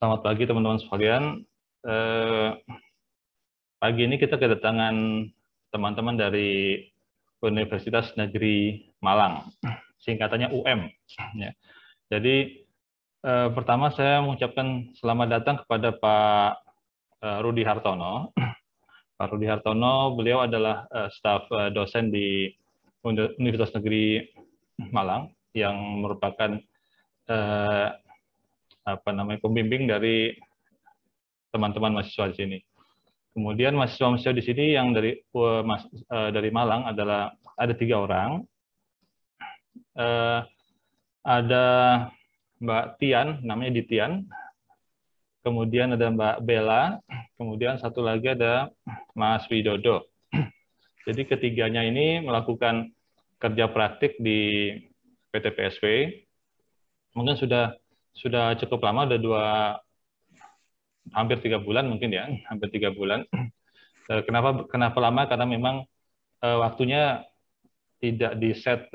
Selamat pagi teman-teman sekalian. Pagi ini kita kedatangan teman-teman dari Universitas Negeri Malang, singkatannya UM. Ya. Jadi pertama saya mengucapkan selamat datang kepada Pak Rudi Hartono. Pak Rudi Hartono, beliau adalah staf dosen di Universitas Negeri Malang yang merupakan pembimbing dari teman-teman mahasiswa di sini. Kemudian mahasiswa-mahasiswa di sini yang dari Malang adalah ada 3 orang. Ada Mbak Tian, namanya Ditian. Kemudian ada Mbak Bella. Kemudian satu lagi ada Mas Widodo. Jadi ketiganya ini melakukan kerja praktik di PT PSV. Mungkin sudah cukup lama, udah hampir 3 bulan mungkin ya, hampir 3 bulan. Kenapa lama? Karena memang waktunya tidak di set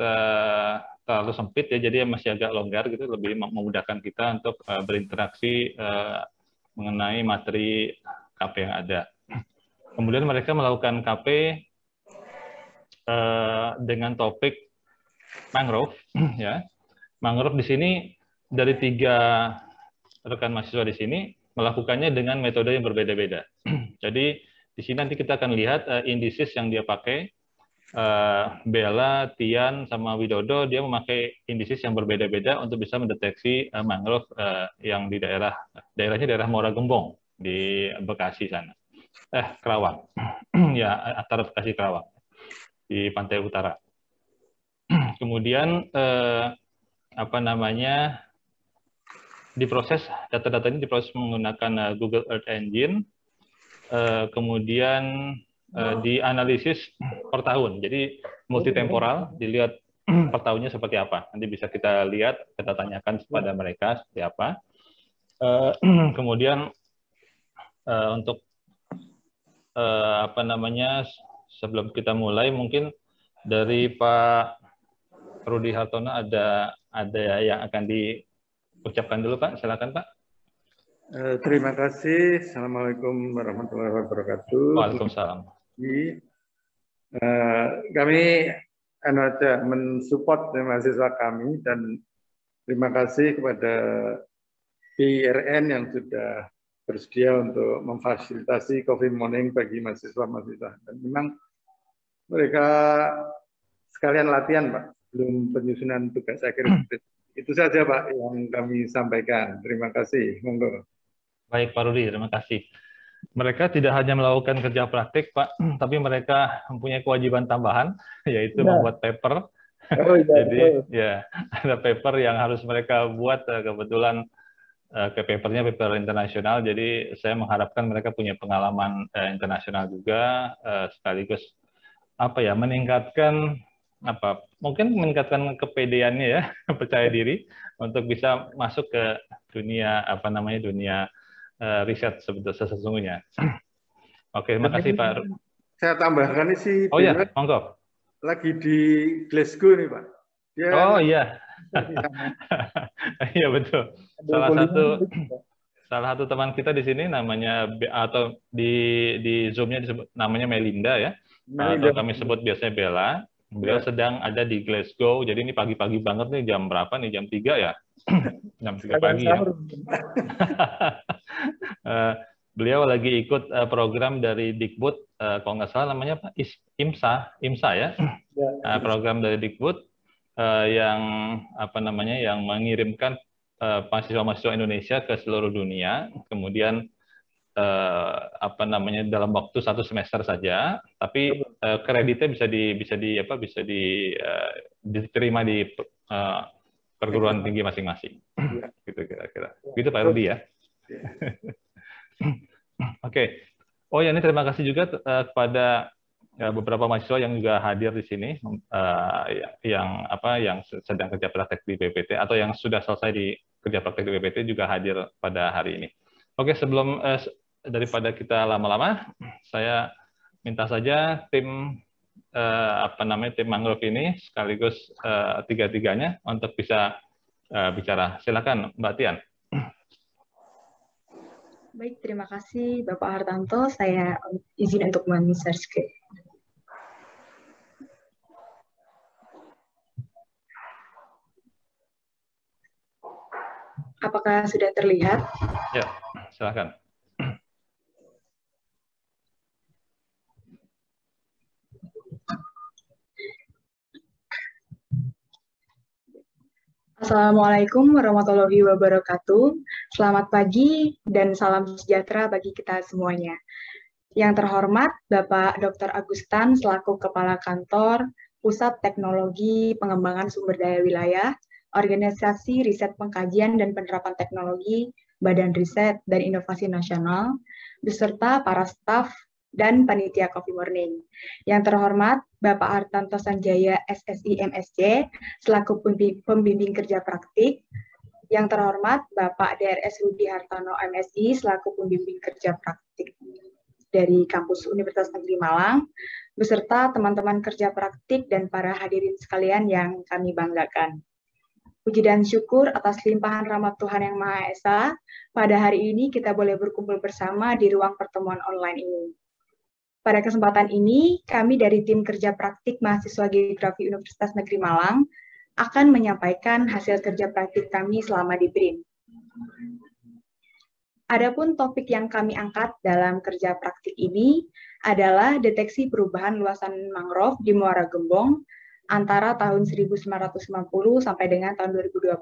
terlalu sempit ya, jadi masih agak longgar gitu, lebih memudahkan kita untuk berinteraksi mengenai materi KP yang ada. Kemudian mereka melakukan KP dengan topik mangrove ya. Mangrove di sini dari 3 rekan mahasiswa di sini melakukannya dengan metode yang berbeda-beda. Jadi di sini nanti kita akan lihat indices yang dia pakai. Bella, Tian, sama Widodo, dia memakai indices yang berbeda-beda untuk bisa mendeteksi mangrove yang di daerahnya daerah Muara Gembong di Bekasi sana. Kerawang. Ya, antara Bekasi Kerawang di pantai utara. Kemudian diproses data-data ini diproses menggunakan Google Earth Engine. Kemudian dianalisis per tahun. Jadi multitemporal, dilihat per tahunnya seperti apa. Nanti bisa kita lihat, kita tanyakan kepada mereka seperti apa. Kemudian untuk sebelum kita mulai, mungkin dari Pak Rudi Hartono ada yang akan diucapkan dulu, Pak. Silakan, Pak. Terima kasih. Assalamualaikum warahmatullahi wabarakatuh. Waalaikumsalam. Kami mensupport mahasiswa kami dan terima kasih kepada PIRN yang sudah bersedia untuk memfasilitasi coffee morning bagi mahasiswa-mahasiswa. Dan memang mereka sekalian latihan, Pak, belum penyusunan tugas akhir. Itu saja, Pak, yang kami sampaikan. Terima kasih. Monggo. Baik, Pak Rudi, terima kasih. Mereka tidak hanya melakukan kerja praktik, Pak, tapi mereka mempunyai kewajiban tambahan, yaitu membuat paper. Jadi, ya, ada paper yang harus mereka buat. Kebetulan papernya paper internasional, jadi saya mengharapkan mereka punya pengalaman internasional juga, sekaligus mungkin meningkatkan kepedeannya ya, percaya diri untuk bisa masuk ke dunia dunia riset sesungguhnya. Oke, terima kasih Pak. Saya tambahkan ini sih. Oh ya, monggo. Lagi di Glasgow nih, Pak. Iya. Iya betul. Salah satu teman kita di sini namanya atau di Zoom-nya disebut namanya Melinda ya. Atau kami sebut biasanya Bella. Beliau sedang ada di Glasgow. Jadi ini pagi-pagi banget nih, jam berapa nih? Jam 3 ya? Jam 3 pagi ya. Beliau lagi ikut program dari Dikbud, kalau nggak salah namanya apa? IMSA ya. Program dari Dikbud yang yang mengirimkan mahasiswa-mahasiswa Indonesia ke seluruh dunia. Kemudian dalam waktu 1 semester saja, tapi kreditnya bisa diterima di perguruan tinggi masing-masing. Gitu kira-kira. Gitu Pak Rudi ya. Oke. Oh ya, ini terima kasih juga kepada beberapa mahasiswa yang juga hadir di sini, yang sedang kerja praktek di BPT atau yang sudah selesai di kerja praktek di BPT juga hadir pada hari ini. Oke, sebelum daripada kita lama-lama, saya minta saja tim tim mangrove ini sekaligus tiga-tiganya untuk bisa bicara. Silakan Mbak Tian. Baik, terima kasih Bapak Hartanto. Saya izin untuk men-share screen. Apakah sudah terlihat? Ya, silakan. Assalamualaikum warahmatullahi wabarakatuh. Selamat pagi dan salam sejahtera bagi kita semuanya. Yang terhormat Bapak Dr. Agustan selaku Kepala Kantor Pusat Teknologi Pengembangan Sumber Daya Wilayah, Organisasi Riset Pengkajian dan Penerapan Teknologi, Badan Riset dan Inovasi Nasional, beserta para staf dan panitia Coffee Morning. Yang terhormat Bapak Hartanto Sanjaya SSI MSc selaku pembimbing kerja praktik. Yang terhormat Bapak DRS Rudi Hartono MSI selaku pembimbing kerja praktik dari kampus Universitas Negeri Malang, beserta teman-teman kerja praktik dan para hadirin sekalian yang kami banggakan. Puji dan syukur atas limpahan rahmat Tuhan Yang Maha Esa, pada hari ini kita boleh berkumpul bersama di ruang pertemuan online ini. Pada kesempatan ini, kami dari tim kerja praktik mahasiswa Geografi Universitas Negeri Malang akan menyampaikan hasil kerja praktik kami selama di BRIN. Adapun topik yang kami angkat dalam kerja praktik ini adalah deteksi perubahan luasan mangrove di Muara Gembong antara tahun 1990 sampai dengan tahun 2020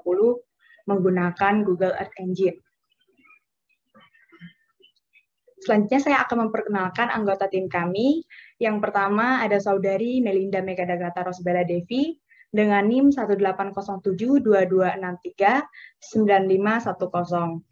menggunakan Google Earth Engine. Selanjutnya saya akan memperkenalkan anggota tim kami. Yang pertama ada Saudari Melinda Megadagata Rosbella Devi dengan NIM 18072239510.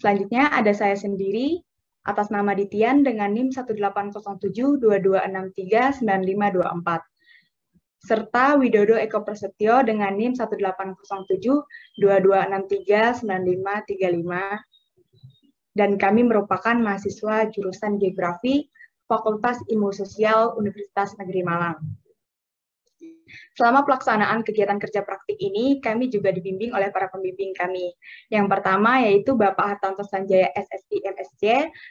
Selanjutnya ada saya sendiri atas nama Ditian dengan NIM 18072239524. Serta Widodo Eko Prasetyo dengan NIM 18072239535. Dan kami merupakan mahasiswa jurusan Geografi Fakultas Ilmu Sosial Universitas Negeri Malang. Selama pelaksanaan kegiatan kerja praktik ini, kami juga dibimbing oleh para pembimbing kami. Yang pertama yaitu Bapak Hartanto Sanjaya SSI MSc,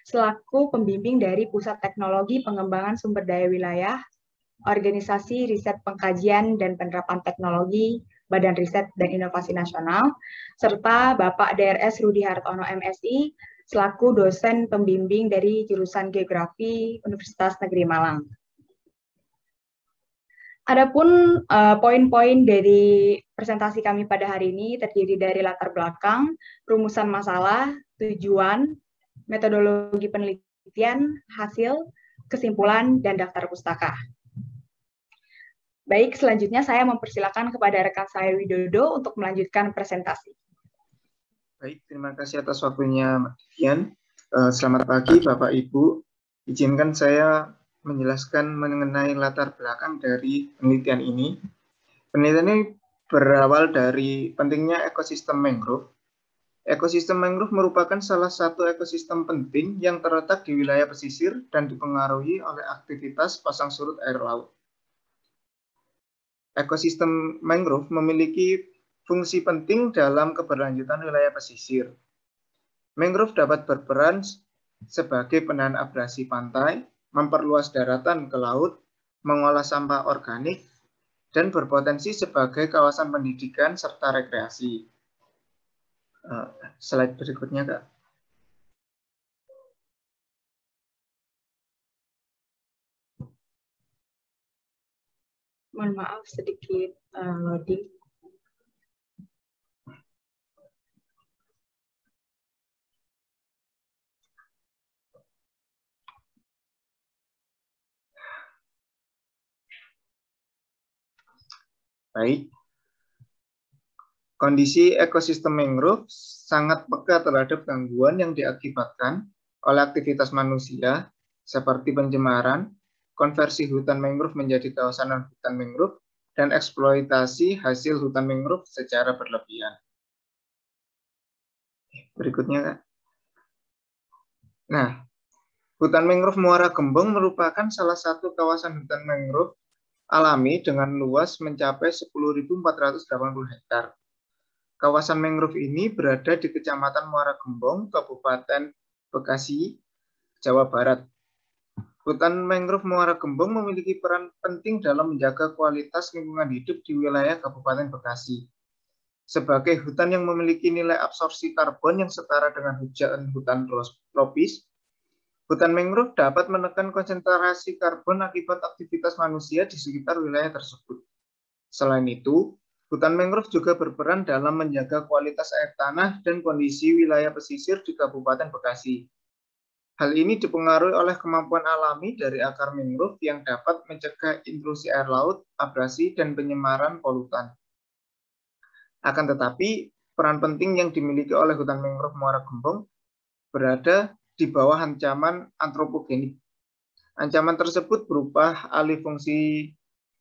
selaku pembimbing dari Pusat Teknologi Pengembangan Sumber Daya Wilayah, Organisasi Riset Pengkajian dan Penerapan Teknologi, Badan Riset dan Inovasi Nasional, serta Bapak DRS Rudi Hartono MSI, selaku dosen pembimbing dari jurusan Geografi Universitas Negeri Malang. Adapun poin-poin dari presentasi kami pada hari ini terdiri dari latar belakang, rumusan masalah, tujuan, metodologi penelitian, hasil, kesimpulan, dan daftar pustaka. Baik, selanjutnya saya mempersilakan kepada rekan saya Widodo untuk melanjutkan presentasi. Baik, terima kasih atas waktunya Mbak Dian. Selamat pagi Bapak Ibu. Izinkan saya menjelaskan mengenai latar belakang dari penelitian ini. Penelitian ini berawal dari pentingnya ekosistem mangrove. Ekosistem mangrove merupakan salah satu ekosistem penting yang terletak di wilayah pesisir dan dipengaruhi oleh aktivitas pasang surut air laut. Ekosistem mangrove memiliki fungsi penting dalam keberlanjutan wilayah pesisir. Mangrove dapat berperan sebagai penahan abrasi pantai, memperluas daratan ke laut, mengolah sampah organik, dan berpotensi sebagai kawasan pendidikan serta rekreasi. Slide berikutnya, Kak. Mohon maaf sedikit loading. Baik. Kondisi ekosistem mangrove sangat peka terhadap gangguan yang diakibatkan oleh aktivitas manusia seperti pencemaran, konversi hutan mangrove menjadi kawasan hutan mangrove, dan eksploitasi hasil hutan mangrove secara berlebihan. Berikutnya, Kak. Nah, hutan mangrove Muara Gembong merupakan salah satu kawasan hutan mangrove alami dengan luas mencapai 10.480 hektar. Kawasan mangrove ini berada di Kecamatan Muara Gembong, Kabupaten Bekasi, Jawa Barat. Hutan mangrove Muara Gembong memiliki peran penting dalam menjaga kualitas lingkungan hidup di wilayah Kabupaten Bekasi. Sebagai hutan yang memiliki nilai absorpsi karbon yang setara dengan hutan tropis, hutan mangrove dapat menekan konsentrasi karbon akibat aktivitas manusia di sekitar wilayah tersebut. Selain itu, hutan mangrove juga berperan dalam menjaga kualitas air tanah dan kondisi wilayah pesisir di Kabupaten Bekasi. Hal ini dipengaruhi oleh kemampuan alami dari akar mangrove yang dapat mencegah intrusi air laut, abrasi, dan penyemaran polutan. Akan tetapi, peran penting yang dimiliki oleh hutan mangrove Muara Gembong berada di bawah ancaman antropogenik. Ancaman tersebut berupa alih fungsi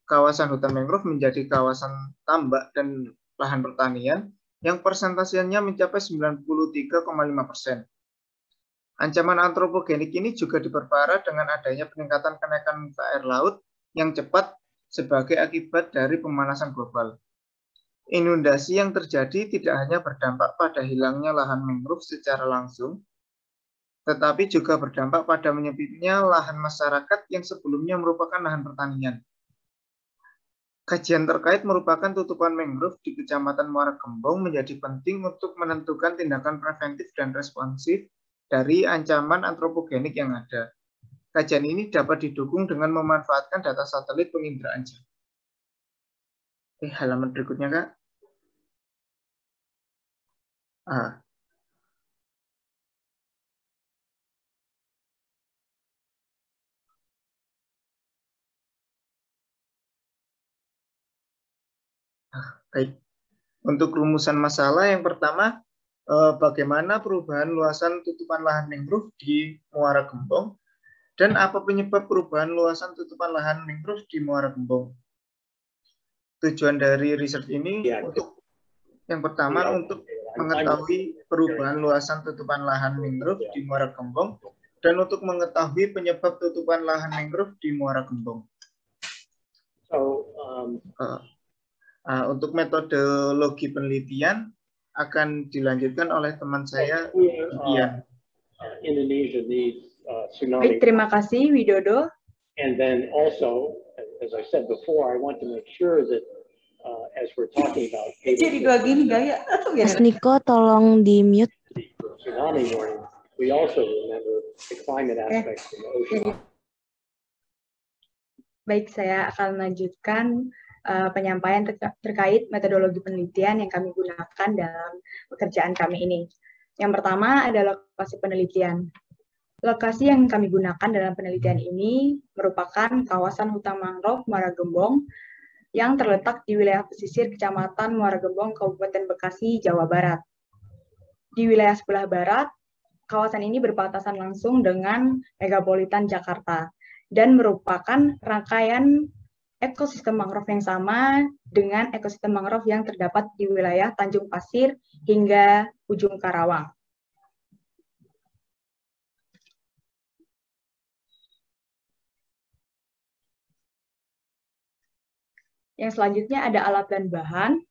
kawasan hutan mangrove menjadi kawasan tambak dan lahan pertanian yang persentasenya mencapai 93,5%. Ancaman antropogenik ini juga diperparah dengan adanya peningkatan kenaikan muka air laut yang cepat sebagai akibat dari pemanasan global. Inundasi yang terjadi tidak hanya berdampak pada hilangnya lahan mangrove secara langsung, tetapi juga berdampak pada menyempitnya lahan masyarakat yang sebelumnya merupakan lahan pertanian. Kajian terkait merupakan tutupan mangrove di Kecamatan Muara Gembong menjadi penting untuk menentukan tindakan preventif dan responsif dari ancaman antropogenik yang ada. Kajian ini dapat didukung dengan memanfaatkan data satelit penginderaan jauh. Halaman berikutnya, Kak. Baik. Untuk rumusan masalah yang pertama, bagaimana perubahan luasan tutupan lahan mangrove di Muara Gembong dan apa penyebab perubahan luasan tutupan lahan mangrove di Muara Gembong. Tujuan dari riset ini untuk yang pertama untuk mengetahui perubahan luasan tutupan lahan mangrove di Muara Gembong dan untuk mengetahui penyebab tutupan lahan mangrove di Muara Gembong. Untuk metodologi penelitian akan dilanjutkan oleh teman saya, Ian. Baik, terima kasih Widodo. And then also, as I said before, I want to make sure that as we're talking about Mas Niko, tolong di-mute. tsunami warning, we also remember the climate aspects of the ocean. Baik, saya akan melanjutkan penyampaian terkait metodologi penelitian yang kami gunakan dalam pekerjaan kami ini. Yang pertama adalah lokasi penelitian. Lokasi yang kami gunakan dalam penelitian ini merupakan kawasan hutan mangrove Muara Gembong yang terletak di wilayah pesisir Kecamatan Muara Gembong, Kabupaten Bekasi, Jawa Barat. Di wilayah sebelah barat, kawasan ini berbatasan langsung dengan megapolitan Jakarta dan merupakan rangkaian ekosistem mangrove yang sama dengan ekosistem mangrove yang terdapat di wilayah Tanjung Pasir hingga ujung Karawang. Yang selanjutnya ada alat dan bahan.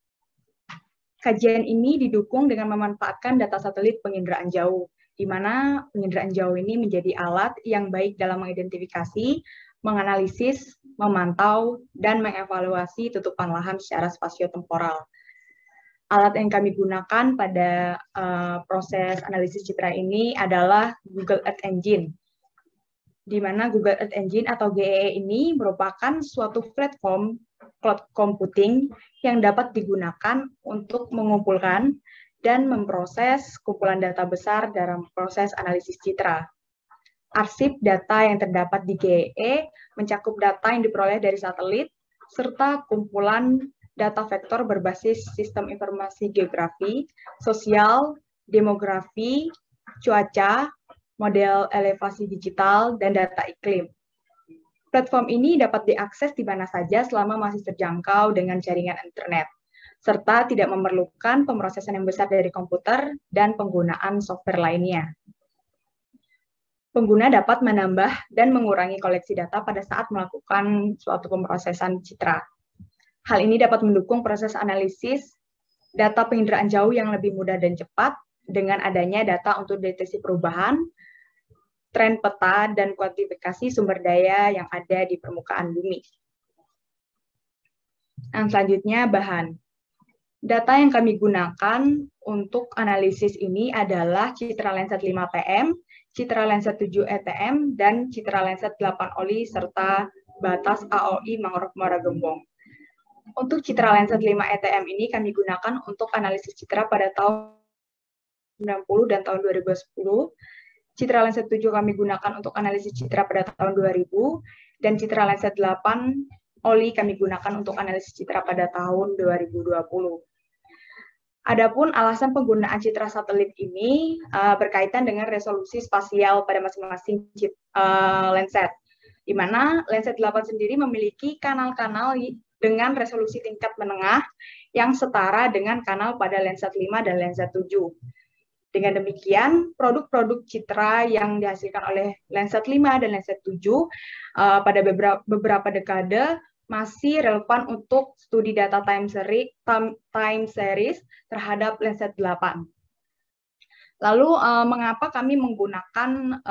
Kajian ini didukung dengan memanfaatkan data satelit penginderaan jauh, di mana penginderaan jauh ini menjadi alat yang baik dalam mengidentifikasi, menganalisis, memantau, dan mengevaluasi tutupan lahan secara spasio-temporal. Alat yang kami gunakan pada proses analisis citra ini adalah Google Earth Engine, di mana Google Earth Engine atau GEE ini merupakan suatu platform cloud computing yang dapat digunakan untuk mengumpulkan dan memproses kumpulan data besar dalam proses analisis citra. Arsip data yang terdapat di GEE mencakup data yang diperoleh dari satelit, serta kumpulan data vektor berbasis sistem informasi geografi, sosial, demografi, cuaca, model elevasi digital, dan data iklim. Platform ini dapat diakses di mana saja selama masih terjangkau dengan jaringan internet, serta tidak memerlukan pemrosesan yang besar dari komputer dan penggunaan software lainnya. Pengguna dapat menambah dan mengurangi koleksi data pada saat melakukan suatu pemrosesan citra. Hal ini dapat mendukung proses analisis data penginderaan jauh yang lebih mudah dan cepat dengan adanya data untuk deteksi perubahan, tren peta, dan kuantifikasi sumber daya yang ada di permukaan bumi. Yang selanjutnya, bahan. Data yang kami gunakan untuk analisis ini adalah citra Landsat 5 PM, citra Landsat 7 ETM, dan citra Landsat 8 OLI, serta batas AOI Mangrove Muara Gembong. Untuk citra Landsat 5 ETM ini kami gunakan untuk analisis citra pada tahun 90 dan tahun 2010. Citra Landsat 7 kami gunakan untuk analisis citra pada tahun 2000, dan citra Landsat 8 OLI kami gunakan untuk analisis citra pada tahun 2020. Adapun alasan penggunaan citra satelit ini berkaitan dengan resolusi spasial pada masing-masing Landsat, di mana Landsat 8 sendiri memiliki kanal-kanal dengan resolusi tingkat menengah yang setara dengan kanal pada Landsat 5 dan Landsat 7. Dengan demikian, produk-produk citra yang dihasilkan oleh Landsat 5 dan Landsat 7 pada beberapa dekade masih relevan untuk studi data time series terhadap Landsat 8. Lalu, mengapa kami menggunakan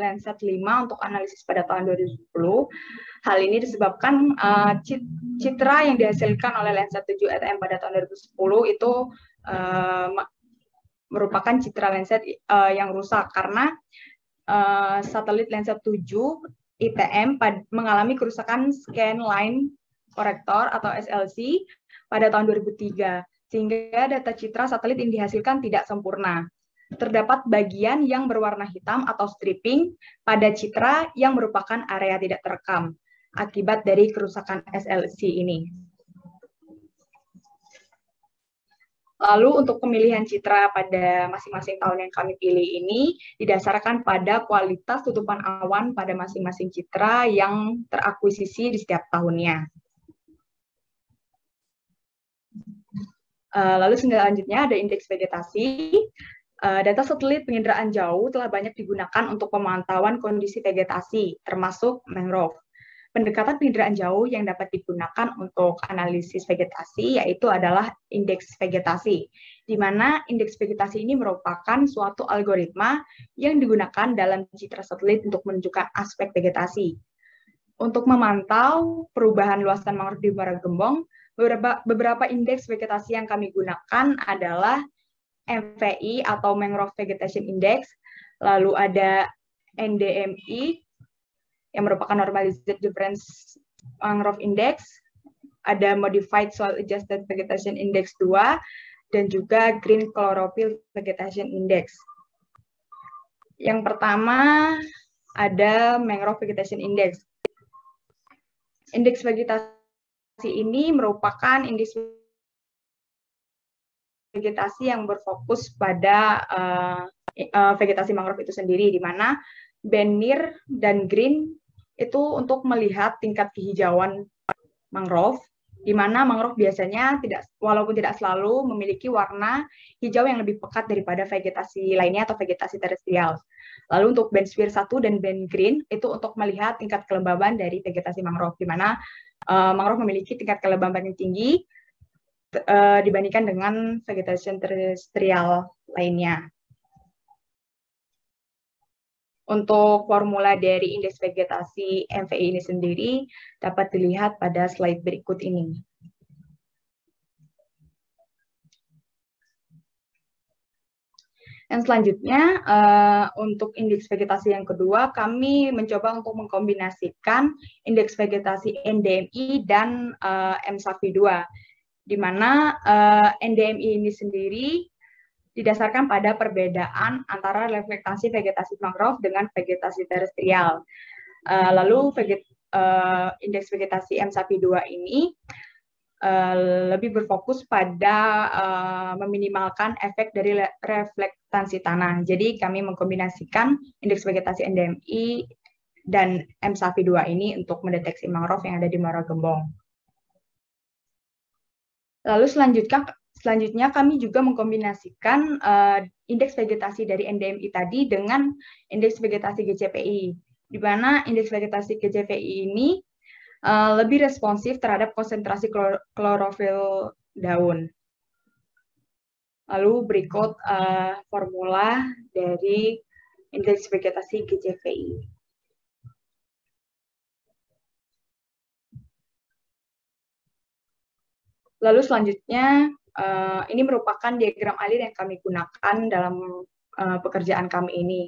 Landsat 5 untuk analisis pada tahun 2010? Hal ini disebabkan citra yang dihasilkan oleh Landsat 7 ETM pada tahun 2010 itu merupakan citra Landsat yang rusak karena satelit Landsat 7 ITM mengalami kerusakan scan line corrector atau SLC pada tahun 2003, sehingga data citra satelit yang dihasilkan tidak sempurna. Terdapat bagian yang berwarna hitam atau stripping pada citra yang merupakan area tidak terekam akibat dari kerusakan SLC ini. Lalu untuk pemilihan citra pada masing-masing tahun yang kami pilih ini didasarkan pada kualitas tutupan awan pada masing-masing citra yang terakuisisi di setiap tahunnya. Lalu selanjutnya ada indeks vegetasi. Data satelit penginderaan jauh telah banyak digunakan untuk pemantauan kondisi vegetasi, termasuk mangrove. Pendekatan penginderaan jauh yang dapat digunakan untuk analisis vegetasi yaitu adalah indeks vegetasi, di mana indeks vegetasi ini merupakan suatu algoritma yang digunakan dalam citra satelit untuk menunjukkan aspek vegetasi. Untuk memantau perubahan luasan mangrove di Muara Gembong, beberapa indeks vegetasi yang kami gunakan adalah MVI atau Mangrove Vegetation Index, lalu ada NDMI, yang merupakan Normalized Difference Mangrove Index, ada Modified Soil Adjusted Vegetation Index 2, dan juga Green Chlorophyll Vegetation Index. Yang pertama ada Mangrove Vegetation Index. Indeks vegetasi ini merupakan indeks vegetasi yang berfokus pada vegetasi mangrove itu sendiri, di mana band near dan green itu untuk melihat tingkat kehijauan mangrove, di mana mangrove biasanya walaupun tidak selalu memiliki warna hijau yang lebih pekat daripada vegetasi lainnya atau vegetasi terestrial. Lalu untuk band sphere 1 dan band green itu untuk melihat tingkat kelembaban dari vegetasi mangrove, di mana mangrove memiliki tingkat kelembaban yang tinggi dibandingkan dengan vegetasi terestrial lainnya. Untuk formula dari indeks vegetasi MVI ini sendiri dapat dilihat pada slide berikut ini. Yang selanjutnya, untuk indeks vegetasi yang kedua, kami mencoba untuk mengkombinasikan indeks vegetasi NDMI dan MSAFI 2, di mana NDMI ini sendiri didasarkan pada perbedaan antara reflektasi vegetasi mangrove dengan vegetasi terestrial. Lalu indeks vegetasi MSAFI 2 ini lebih berfokus pada meminimalkan efek dari reflektasi tanah. Jadi kami mengkombinasikan indeks vegetasi NDMI dan MSAFI 2 ini untuk mendeteksi mangrove yang ada di Muara Gembong. Lalu selanjutnya kami juga mengkombinasikan indeks vegetasi dari NDMI tadi dengan indeks vegetasi GCPI, di mana indeks vegetasi GCPI ini lebih responsif terhadap konsentrasi klorofil daun. Lalu berikut formula dari Indeks Vegetasi GCVI. Lalu selanjutnya, ini merupakan diagram alir yang kami gunakan dalam pekerjaan kami ini.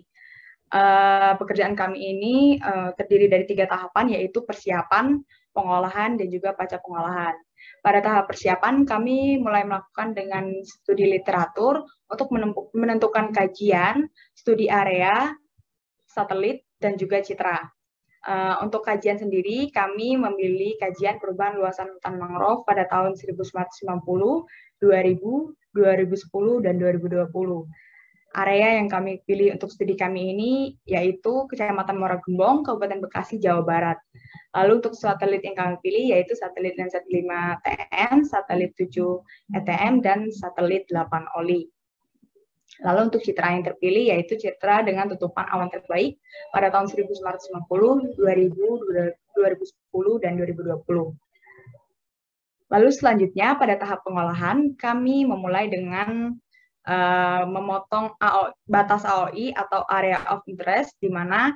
Pekerjaan kami ini terdiri dari 3 tahapan, yaitu persiapan, pengolahan, dan juga pasca pengolahan. Pada tahap persiapan, kami mulai melakukan dengan studi literatur untuk menentukan kajian, studi area, satelit, dan juga citra. Untuk kajian sendiri, kami memilih kajian perubahan luasan hutan mangrove pada tahun 1990, 2000, 2010, dan 2020. Area yang kami pilih untuk studi kami ini yaitu Kecamatan Muara Gembong, Kabupaten Bekasi, Jawa Barat. Lalu untuk satelit yang kami pilih yaitu satelit Landsat 5 TN, satelit 7 ETM, dan satelit 8 OLI. Lalu untuk citra yang terpilih yaitu citra dengan tutupan awan terbaik pada tahun 1990, 2000, 2010, dan 2020. Lalu selanjutnya pada tahap pengolahan kami memulai dengan memotong batas AOI atau Area of Interest, di mana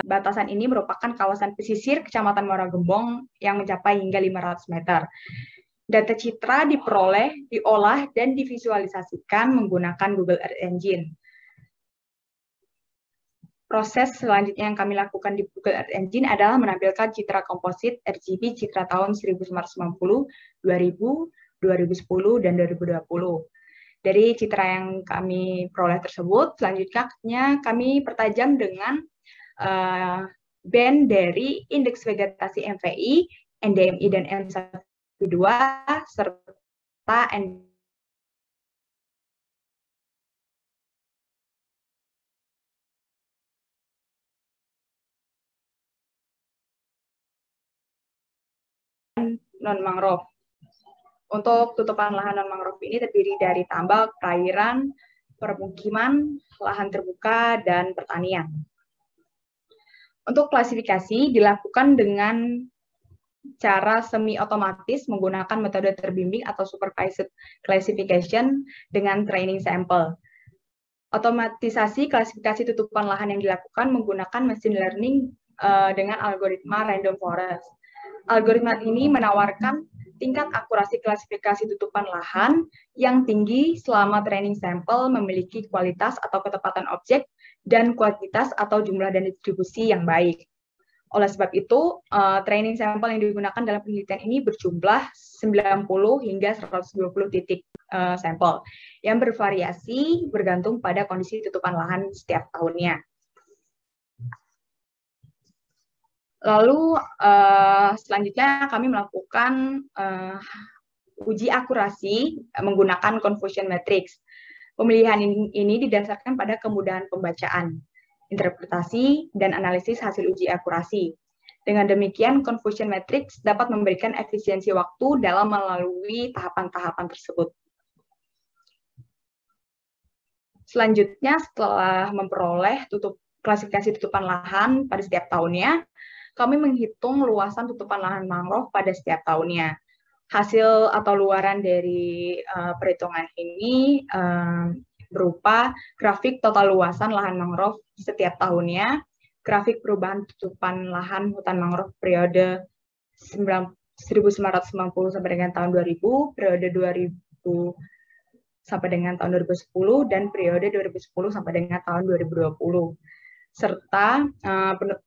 batasan ini merupakan kawasan pesisir Kecamatan Muara Gembong yang mencapai hingga 500 meter. Data citra diperoleh, diolah, dan divisualisasikan menggunakan Google Earth Engine. Proses selanjutnya yang kami lakukan di Google Earth Engine adalah menampilkan citra komposit RGB citra tahun 1990, 2000, 2010, dan 2020. Dari citra yang kami peroleh tersebut, selanjutnya kami pertajam dengan band dari indeks vegetasi MVI, NDMI, dan M12, serta non-mangrove. Untuk tutupan lahan non-mangrove ini terdiri dari tambak, perairan, permukiman, lahan terbuka, dan pertanian. Untuk klasifikasi dilakukan dengan cara semi-otomatis menggunakan metode terbimbing atau supervised classification dengan training sample. Otomatisasi klasifikasi tutupan lahan yang dilakukan menggunakan machine learning dengan algoritma random forest. Algoritma ini menawarkan tingkat akurasi klasifikasi tutupan lahan yang tinggi selama training sampel memiliki kualitas atau ketepatan objek dan kuantitas atau jumlah dan distribusi yang baik. Oleh sebab itu, training sampel yang digunakan dalam penelitian ini berjumlah 90 hingga 120 titik sampel yang bervariasi bergantung pada kondisi tutupan lahan setiap tahunnya. Lalu selanjutnya kami melakukan uji akurasi menggunakan confusion matrix. Pemilihan ini didasarkan pada kemudahan pembacaan, interpretasi, dan analisis hasil uji akurasi. Dengan demikian, confusion matrix dapat memberikan efisiensi waktu dalam melalui tahapan-tahapan tersebut. Selanjutnya, setelah memperoleh klasifikasi tutupan lahan pada setiap tahunnya, kami menghitung luasan tutupan lahan mangrove pada setiap tahunnya. Hasil atau luaran dari perhitungan ini berupa grafik total luasan lahan mangrove setiap tahunnya, grafik perubahan tutupan lahan hutan mangrove periode 1990 sampai dengan tahun 2000, periode 2000 sampai dengan tahun 2010, dan periode 2010 sampai dengan tahun 2020. Serta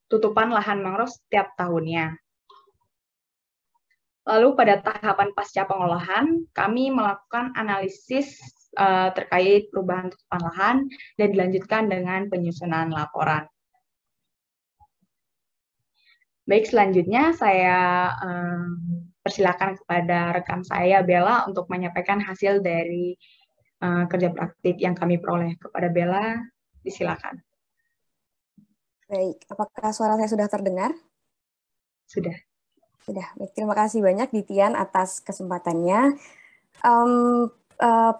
tutupan lahan mangrove setiap tahunnya. Lalu pada tahapan pasca pengolahan, kami melakukan analisis terkait perubahan tutupan lahan dan dilanjutkan dengan penyusunan laporan. Baik, selanjutnya saya persilakan kepada rekan saya, Bella, untuk menyampaikan hasil dari kerja praktik yang kami peroleh. Kepada Bella, disilakan. Baik, apakah suara saya sudah terdengar? Sudah. Sudah. Baik, terima kasih banyak Dityan atas kesempatannya.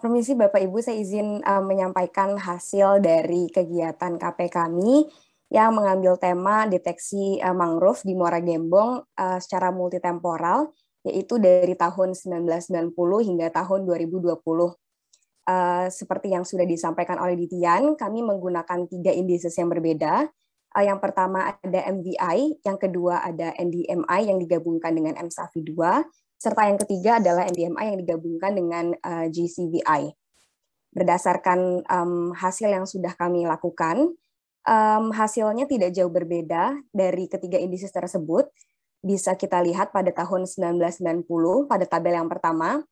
Permisi Bapak Ibu, saya izin menyampaikan hasil dari kegiatan KP kami yang mengambil tema deteksi mangrove di Muara Gembong secara multitemporal, yaitu dari tahun 1990 hingga tahun 2020. seperti yang sudah disampaikan oleh Dityan, kami menggunakan 3 indices yang berbeda. Yang pertama ada MVI, yang kedua ada NDMI yang digabungkan dengan MSAFI2, serta yang ketiga adalah NDMI yang digabungkan dengan GCVI. Berdasarkan hasil yang sudah kami lakukan, hasilnya tidak jauh berbeda dari ketiga indices tersebut. Bisa kita lihat pada tahun 1990, pada tabel yang pertama,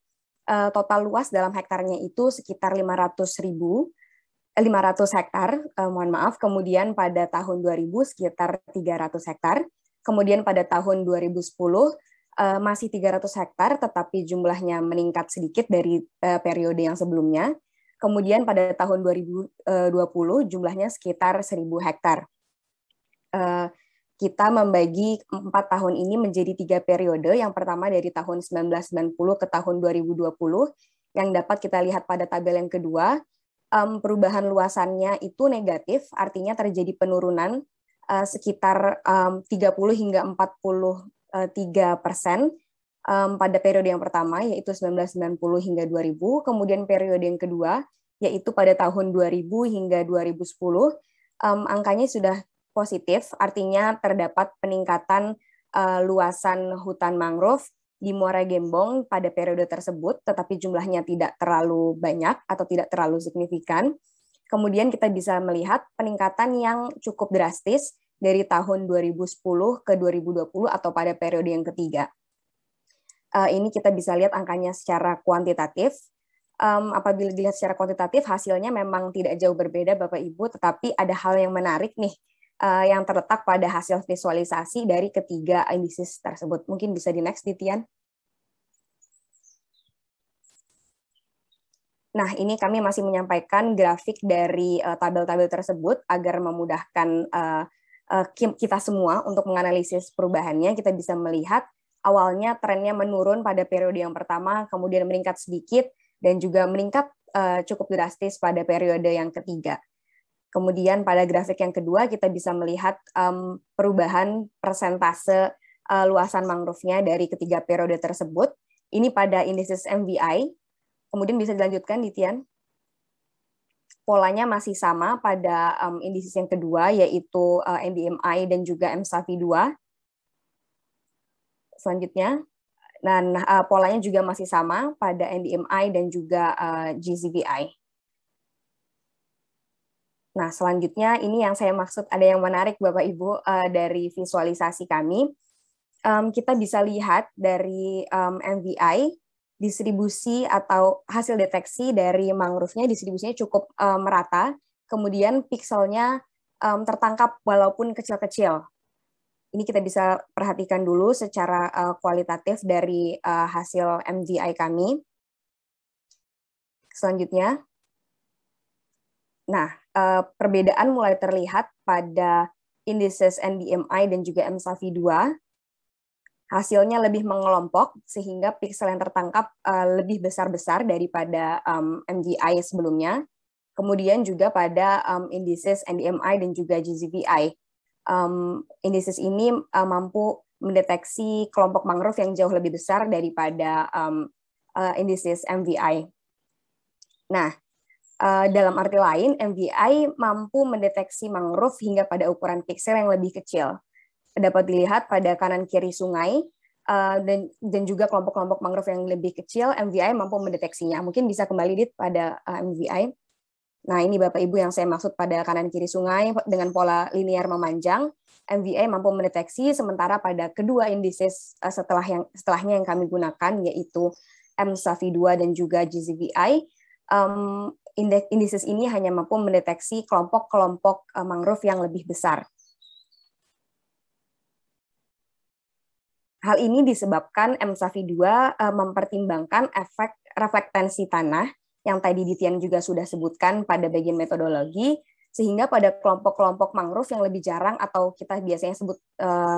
total luas dalam hektarnya itu sekitar 500 hektar, mohon maaf. Kemudian pada tahun 2000 sekitar 300 hektar. Kemudian pada tahun 2010 masih 300 hektar, tetapi jumlahnya meningkat sedikit dari periode yang sebelumnya. Kemudian pada tahun 2020 jumlahnya sekitar 1.000 hektar. Kita membagi 4 tahun ini menjadi 3 periode. Yang pertama dari tahun 1990 ke tahun 2020, yang dapat kita lihat pada tabel yang kedua, perubahan luasannya itu negatif, artinya terjadi penurunan sekitar 30 hingga 43% pada periode yang pertama, yaitu 1990 hingga 2000. Kemudian periode yang kedua, yaitu pada tahun 2000 hingga 2010, angkanya sudah positif, artinya terdapat peningkatan luasan hutan mangrove di Muara Gembong pada periode tersebut, tetapi jumlahnya tidak terlalu banyak atau tidak terlalu signifikan. Kemudian kita bisa melihat peningkatan yang cukup drastis dari tahun 2010 ke 2020 atau pada periode yang ketiga. Ini kita bisa lihat angkanya secara kuantitatif. Apabila dilihat secara kuantitatif, hasilnya memang tidak jauh berbeda, Bapak Ibu, tetapi ada hal yang menarik nih, yang terletak pada hasil visualisasi dari ketiga indices tersebut. Mungkin bisa di next, Dityan. Nah, ini kami masih menyampaikan grafik dari tabel-tabel tersebut agar memudahkan kita semua untuk menganalisis perubahannya. Kita bisa melihat awalnya trennya menurun pada periode yang pertama, kemudian meningkat sedikit, dan juga meningkat cukup drastis pada periode yang ketiga. Kemudian pada grafik yang kedua kita bisa melihat perubahan persentase luasan mangrove-nya dari ketiga periode tersebut. Ini pada indices MVI. Kemudian bisa dilanjutkan, Dityan. Polanya masih sama pada indices yang kedua, yaitu NDMI dan juga MSAFI2. Selanjutnya, dan polanya juga masih sama pada NDMI dan juga GCVI. Nah, selanjutnya ini yang saya maksud, ada yang menarik Bapak Ibu dari visualisasi kami. Kita bisa lihat dari MVI, distribusi atau hasil deteksi dari mangrove-nya distribusinya cukup merata, kemudian pikselnya tertangkap walaupun kecil-kecil. Ini kita bisa perhatikan dulu secara kualitatif dari hasil MVI kami. Selanjutnya, nah, perbedaan mulai terlihat pada indices NDMI dan juga MSAFI2. Hasilnya lebih mengelompok sehingga piksel yang tertangkap lebih besar-besar daripada MVI sebelumnya. Kemudian juga pada indices NDMI dan juga GCVI. Indices ini mampu mendeteksi kelompok mangrove yang jauh lebih besar daripada indices MVI. Nah, dalam arti lain, MVI mampu mendeteksi mangrove hingga pada ukuran piksel yang lebih kecil. Dapat dilihat pada kanan kiri sungai dan juga kelompok-kelompok mangrove yang lebih kecil, MVI mampu mendeteksinya. Mungkin bisa kembali pada MVI. Nah, ini Bapak Ibu yang saya maksud pada kanan kiri sungai dengan pola linear memanjang. MVI mampu mendeteksi, sementara pada kedua indices setelahnya yang kami gunakan, yaitu MSAFI2 dan juga GCVI, indices ini hanya mampu mendeteksi kelompok-kelompok mangrove yang lebih besar. Hal ini disebabkan MSAFI2 mempertimbangkan efek reflektansi tanah yang tadi Dityan juga sudah sebutkan pada bagian metodologi, sehingga pada kelompok-kelompok mangrove yang lebih jarang atau kita biasanya sebut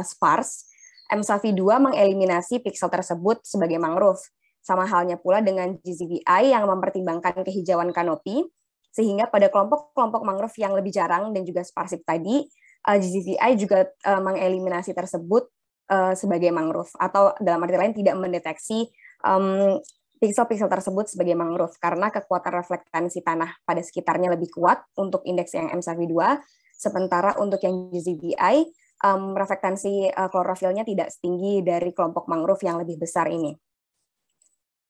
sparse, MSAFI2 mengeliminasi piksel tersebut sebagai mangrove. Sama halnya pula dengan GCVI yang mempertimbangkan kehijauan kanopi, sehingga pada kelompok-kelompok mangrove yang lebih jarang dan juga sparsif tadi, GCVI juga mengeliminasi tersebut sebagai mangrove, atau dalam arti lain tidak mendeteksi piksel-piksel tersebut sebagai mangrove karena kekuatan reflektansi tanah pada sekitarnya lebih kuat untuk indeks yang MSAV2, sementara untuk yang GZVI reflektansi klorofilnya tidak setinggi dari kelompok mangrove yang lebih besar ini.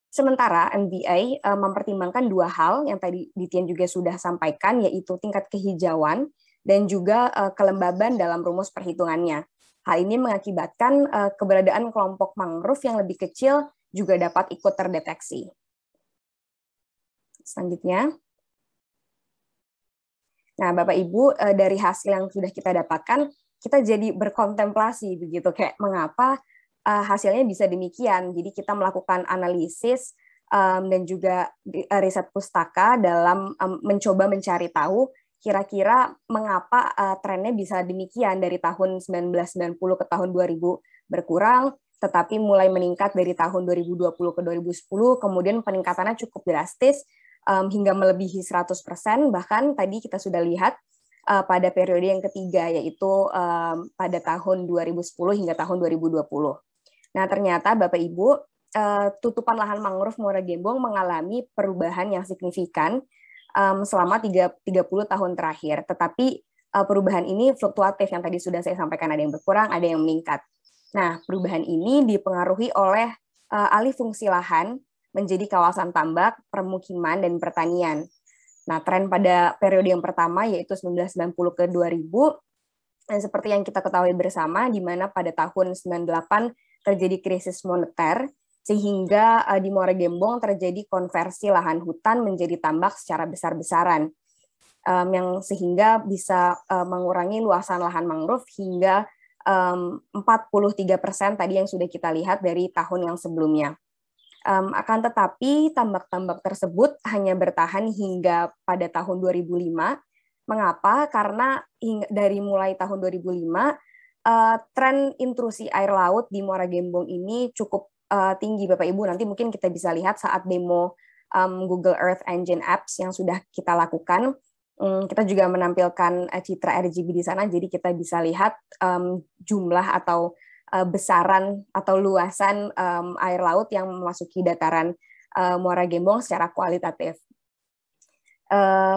Sementara NBI mempertimbangkan dua hal yang tadi Ditjen juga sudah sampaikan, yaitu tingkat kehijauan dan juga kelembaban dalam rumus perhitungannya. Hal ini mengakibatkan keberadaan kelompok mangrove yang lebih kecil juga dapat ikut terdeteksi. Selanjutnya. Nah, Bapak Ibu, dari hasil yang sudah kita dapatkan, kita jadi berkontemplasi begitu, kayak mengapa hasilnya bisa demikian. Jadi kita melakukan analisis dan juga riset pustaka dalam mencoba mencari tahu kira-kira mengapa trennya bisa demikian dari tahun 1990 ke tahun 2000 berkurang, tetapi mulai meningkat dari tahun 2020 ke 2010, kemudian peningkatannya cukup drastis hingga melebihi 100%, bahkan tadi kita sudah lihat pada periode yang ketiga, yaitu pada tahun 2010 hingga tahun 2020. Nah, ternyata Bapak Ibu, tutupan lahan mangrove Muara Gembong mengalami perubahan yang signifikan selama 30 tahun terakhir. Tetapi perubahan ini fluktuatif, yang tadi sudah saya sampaikan, ada yang berkurang, ada yang meningkat. Nah, perubahan ini dipengaruhi oleh alih fungsi lahan menjadi kawasan tambak, permukiman, dan pertanian. Nah, tren pada periode yang pertama, yaitu 1990 ke 2000, dan seperti yang kita ketahui bersama, di mana pada tahun 98 terjadi krisis moneter, sehingga di Muara Gembong terjadi konversi lahan hutan menjadi tambak secara besar-besaran, yang sehingga bisa mengurangi luasan lahan mangrove hingga 43% tadi yang sudah kita lihat dari tahun yang sebelumnya. Akan tetapi tambak-tambak tersebut hanya bertahan hingga pada tahun 2005. Mengapa? Karena dari mulai tahun 2005, tren intrusi air laut di Muara Gembong ini cukup tinggi, Bapak Ibu. Nanti mungkin kita bisa lihat saat demo Google Earth Engine Apps yang sudah kita lakukan. Kita juga menampilkan citra RGB di sana, jadi kita bisa lihat jumlah atau besaran atau luasan air laut yang memasuki dataran Muara Gembong secara kualitatif.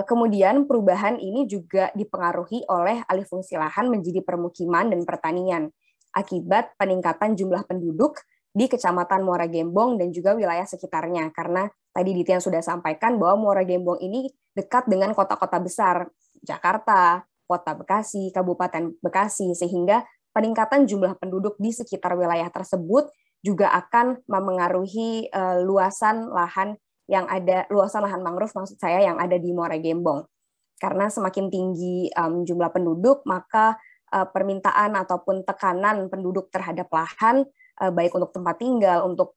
Kemudian perubahan ini juga dipengaruhi oleh alih fungsi lahan menjadi permukiman dan pertanian akibat peningkatan jumlah penduduk di Kecamatan Muara Gembong dan juga wilayah sekitarnya. Karena tadi Ditjen sudah sampaikan bahwa Muara Gembong ini dekat dengan kota-kota besar, Jakarta, Kota Bekasi, Kabupaten Bekasi, sehingga peningkatan jumlah penduduk di sekitar wilayah tersebut juga akan memengaruhi luasan lahan yang ada, luasan lahan mangrove maksud saya yang ada di Muara Gembong. Karena semakin tinggi jumlah penduduk, maka permintaan ataupun tekanan penduduk terhadap lahan, baik untuk tempat tinggal, untuk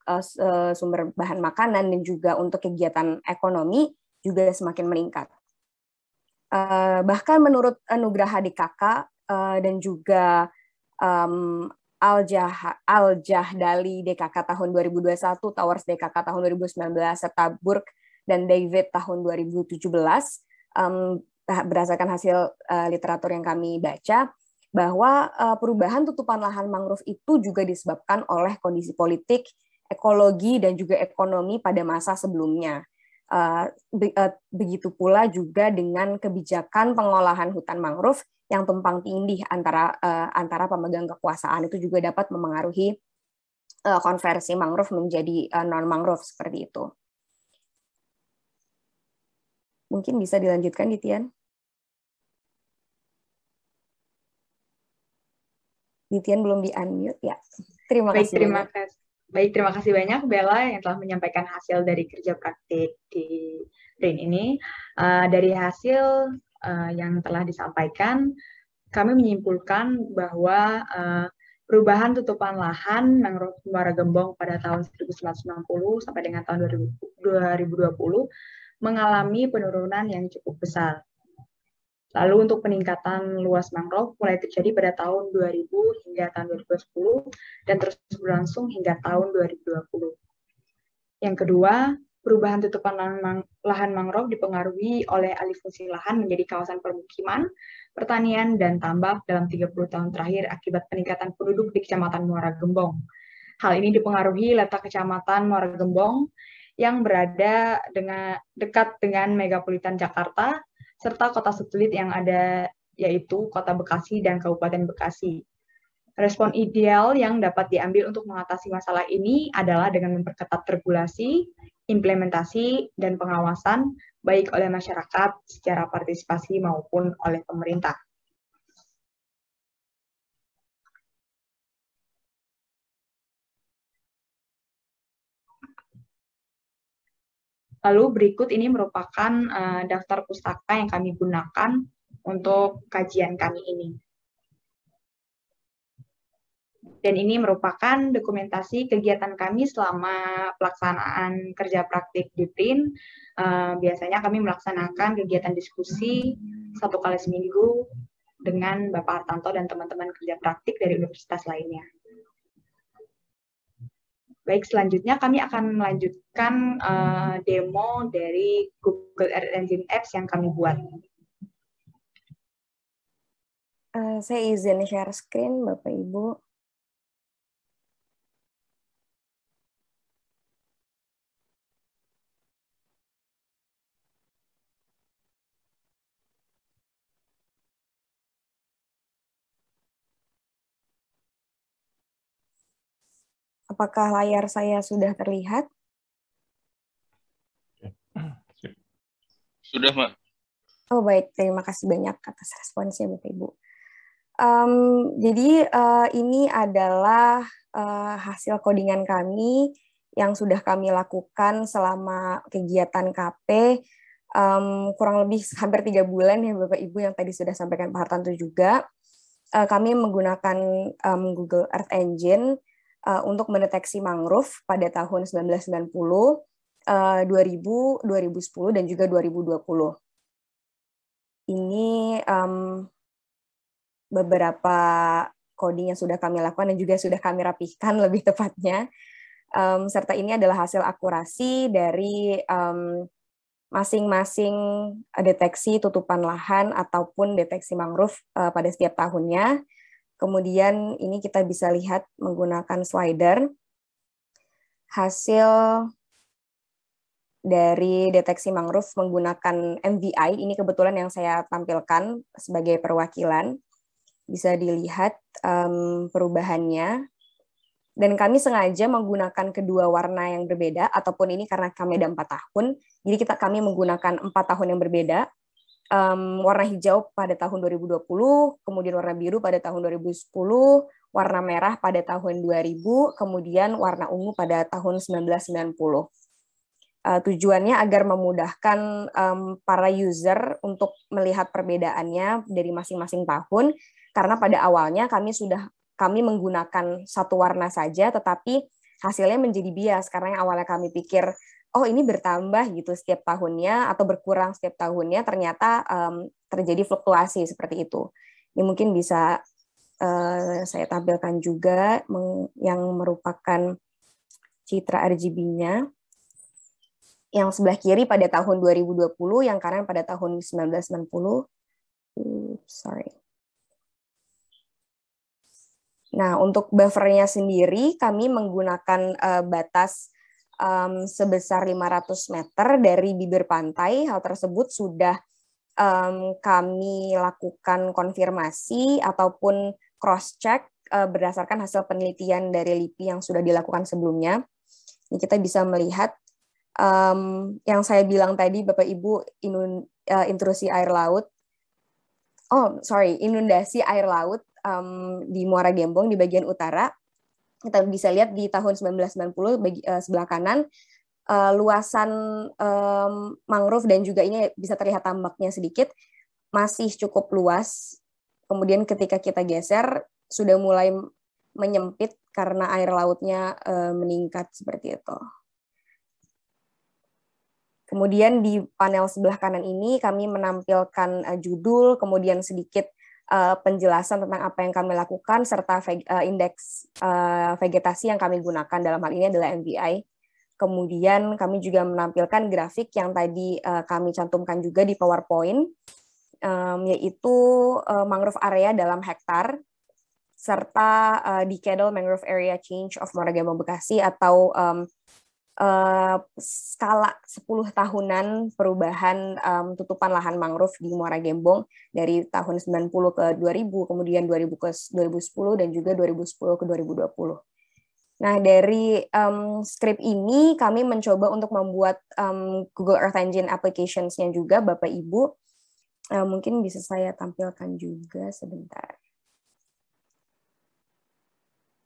sumber bahan makanan, dan juga untuk kegiatan ekonomi, juga semakin meningkat. Bahkan menurut Nugraha DKK dan juga Al-Jahdali DKK tahun 2021, Towers DKK tahun 2019, serta Burke dan David tahun 2017, berdasarkan hasil literatur yang kami baca, bahwa perubahan tutupan lahan mangrove itu juga disebabkan oleh kondisi politik, ekologi, dan juga ekonomi pada masa sebelumnya. Begitu pula juga dengan kebijakan pengolahan hutan mangrove yang tumpang tindih antara pemegang kekuasaan, itu juga dapat memengaruhi konversi mangrove menjadi non-mangrove seperti itu. Mungkin bisa dilanjutkan, Ditjen. Ditjen belum di-unmute ya. Terima kasih. Terima kasih banyak Bella yang telah menyampaikan hasil dari kerja praktik di BRAIN ini. Dari hasil yang telah disampaikan, kami menyimpulkan bahwa perubahan tutupan lahan mangrove Muara Gembong pada tahun 1990 sampai dengan tahun 2020 mengalami penurunan yang cukup besar. Lalu untuk peningkatan luas mangrove mulai terjadi pada tahun 2000 hingga tahun 2010 dan terus berlangsung hingga tahun 2020. Yang kedua, perubahan tutupan lahan mangrove dipengaruhi oleh alih fungsi lahan menjadi kawasan permukiman, pertanian, dan tambak dalam 30 tahun terakhir akibat peningkatan penduduk di Kecamatan Muara Gembong. Hal ini dipengaruhi letak Kecamatan Muara Gembong yang berada dekat dengan megapolitan Jakarta, serta kota satelit yang ada yaitu Kota Bekasi dan Kabupaten Bekasi. Respon ideal yang dapat diambil untuk mengatasi masalah ini adalah dengan memperketat regulasi, implementasi, dan pengawasan baik oleh masyarakat secara partisipasi maupun oleh pemerintah. Lalu berikut ini merupakan daftar pustaka yang kami gunakan untuk kajian kami ini. Dan ini merupakan dokumentasi kegiatan kami selama pelaksanaan kerja praktik di BRIN. Biasanya kami melaksanakan kegiatan diskusi 1 kali seminggu dengan Bapak Hartanto dan teman-teman kerja praktik dari universitas lainnya. Baik, selanjutnya kami akan melanjutkan demo dari Google Earth Engine Apps yang kami buat. Saya izin share screen, Bapak Ibu. Apakah layar saya sudah terlihat? Sudah, Mbak. Oh baik, terima kasih banyak atas responsnya Bapak Ibu. Jadi ini adalah hasil codingan kami yang sudah kami lakukan selama kegiatan KP kurang lebih hampir 3 bulan ya Bapak Ibu, yang tadi sudah sampaikan Pak Hartanto juga. Kami menggunakan Google Earth Engine untuk mendeteksi mangrove pada tahun 1990, 2000, 2010, dan juga 2020. Ini beberapa coding yang sudah kami lakukan dan juga sudah kami rapihkan lebih tepatnya. Serta ini adalah hasil akurasi dari masing-masing deteksi tutupan lahan ataupun deteksi mangrove pada setiap tahunnya. Kemudian ini kita bisa lihat menggunakan slider hasil dari deteksi mangrove menggunakan MVI. Ini kebetulan yang saya tampilkan sebagai perwakilan. Bisa dilihat perubahannya. Dan kami sengaja menggunakan kedua warna yang berbeda, ataupun ini karena kami ada 4 tahun, jadi kami menggunakan 4 tahun yang berbeda. Warna hijau pada tahun 2020, kemudian warna biru pada tahun 2010, warna merah pada tahun 2000, kemudian warna ungu pada tahun 1990. Tujuannya agar memudahkan para user untuk melihat perbedaannya dari masing-masing tahun, karena pada awalnya kami menggunakan satu warna saja, tetapi hasilnya menjadi bias, karena yang awalnya kami pikir, oh ini bertambah gitu setiap tahunnya atau berkurang setiap tahunnya, ternyata terjadi fluktuasi seperti itu. Ini mungkin bisa saya tampilkan juga yang merupakan citra RGB-nya. Yang sebelah kiri pada tahun 2020, yang kanan pada tahun 1990. Sorry. Nah, untuk buffernya sendiri, kami menggunakan batas sebesar 500 meter dari bibir pantai. Hal tersebut sudah kami lakukan konfirmasi ataupun cross-check berdasarkan hasil penelitian dari LIPI yang sudah dilakukan sebelumnya. Ini kita bisa melihat yang saya bilang tadi, Bapak Ibu, intrusi air laut. Inundasi air laut di Muara Gembong di bagian utara. Kita bisa lihat di tahun 1990 sebelah kanan, luasan mangrove dan juga ini bisa terlihat tambaknya sedikit, masih cukup luas. Kemudian ketika kita geser, sudah mulai menyempit karena air lautnya meningkat seperti itu. Kemudian di panel sebelah kanan ini kami menampilkan judul, kemudian sedikit penjelasan tentang apa yang kami lakukan, serta indeks vegetasi yang kami gunakan, dalam hal ini adalah MVI. Kemudian kami juga menampilkan grafik yang tadi kami cantumkan juga di PowerPoint, yaitu mangrove area dalam hektar, serta decadal mangrove area change of Muara Gembong Bekasi, atau skala 10 tahunan perubahan tutupan lahan mangrove di Muara Gembong dari tahun 90 ke 2000, kemudian 2000 ke 2010, dan juga 2010 ke 2020. Nah, dari script ini kami mencoba untuk membuat Google Earth Engine applications-nya juga, Bapak Ibu. Mungkin bisa saya tampilkan juga sebentar.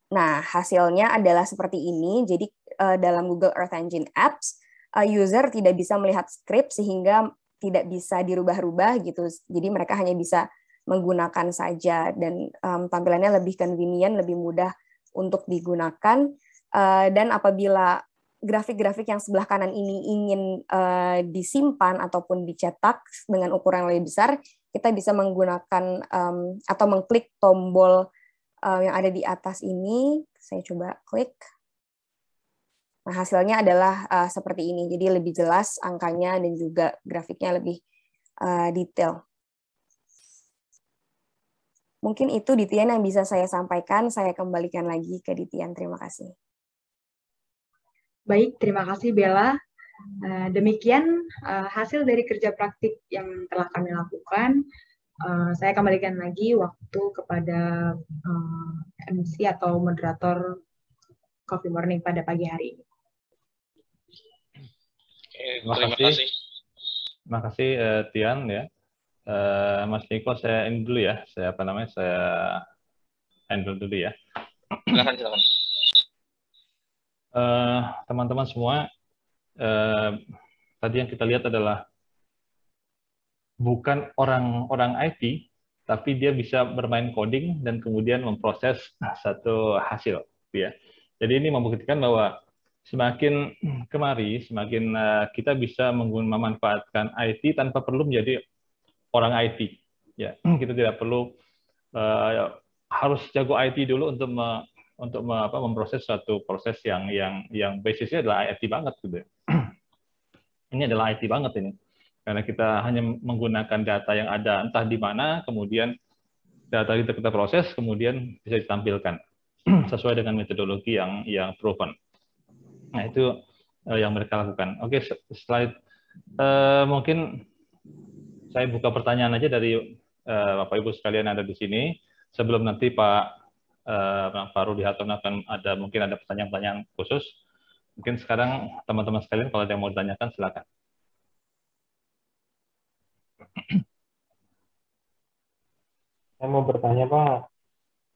Nah, hasilnya adalah seperti ini. Jadi dalam Google Earth Engine Apps, user tidak bisa melihat script sehingga tidak bisa dirubah-rubah gitu. Jadi mereka hanya bisa menggunakan saja, dan tampilannya lebih convenient, lebih mudah untuk digunakan. Dan apabila grafik-grafik yang sebelah kanan ini ingin disimpan ataupun dicetak dengan ukuran yang lebih besar, kita bisa menggunakan atau mengklik tombol yang ada di atas ini. Saya coba klik. Nah, hasilnya adalah seperti ini. Jadi lebih jelas angkanya dan juga grafiknya lebih detail. Mungkin itu Dityan yang bisa saya sampaikan. Saya kembalikan lagi ke Dityan. Terima kasih. Baik, terima kasih Bella. Demikian hasil dari kerja praktik yang telah kami lakukan. Saya kembalikan lagi waktu kepada MC atau moderator Coffee Morning pada pagi hari ini. Terima kasih. Terima kasih Tian ya. Mas Niko, saya ini dulu ya. Saya handle dulu ya. Silakan. Teman-teman semua, tadi yang kita lihat adalah bukan orang IT, tapi dia bisa bermain coding dan kemudian memproses satu hasil, ya. Jadi ini membuktikan bahwa semakin kemari, semakin kita bisa memanfaatkan IT tanpa perlu menjadi orang IT. Ya, kita tidak perlu harus jago IT dulu untuk memproses suatu proses yang basisnya adalah IT banget gitu. Ini adalah IT banget ini. Karena kita hanya menggunakan data yang ada entah di mana, kemudian data itu kita proses, kemudian bisa ditampilkan sesuai dengan metodologi yang proven. Nah, itu yang mereka lakukan. Oke, setelah mungkin saya buka pertanyaan aja dari Bapak Ibu sekalian ada di sini. Sebelum nanti Pak Rudi Hartono mungkin ada pertanyaan-pertanyaan khusus. Mungkin sekarang teman-teman sekalian kalau ada yang mau ditanyakan silakan. Saya mau bertanya, Pak.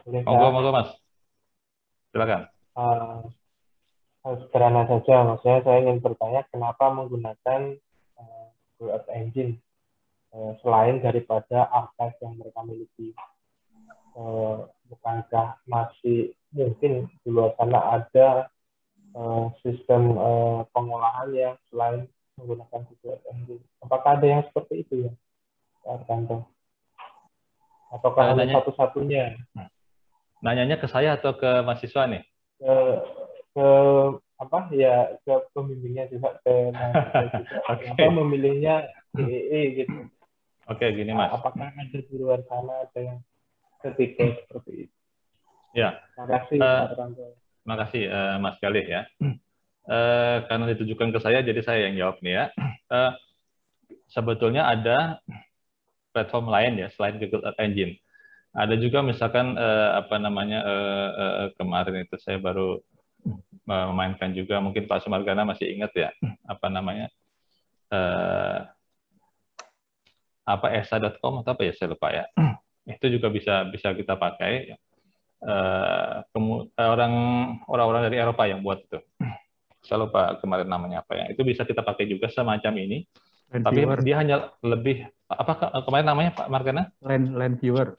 Monggo, Mas. Silakan. Sederhana saja, maksudnya saya ingin bertanya kenapa menggunakan Google Earth Engine selain daripada archive yang mereka miliki. Bukankah masih mungkin di luar sana ada sistem pengolahan yang selain menggunakan Google Earth Engine? Apakah ada yang seperti itu ya, Pak Arkanto? Ataukah hanya satu-satunya? Nanyanya ke saya atau ke mahasiswa nih? Ke pembimbingnya juga, ke mahasiswa juga. Memilihnya DEE gitu. Oke, gini Mas. Apakah ada di luar sana ada yang ketiga seperti itu? Ya. Terima kasih Pak Arkanto. Terima kasih Mas Galih ya. Karena ditujukan ke saya, jadi saya yang jawab nih ya. Sebetulnya ada platform lain ya selain Google Earth Engine. Ada juga misalkan kemarin itu saya baru memainkan juga, mungkin Pak Sumargana masih ingat ya, esa.com atau apa ya, saya lupa ya. Itu juga bisa kita pakai. Orang-orang dari Eropa yang buat itu. Saya lupa kemarin namanya apa ya. Itu bisa kita pakai juga semacam ini. Tapi dia hanya lebih kemarin namanya Pak Margana? Land Viewer.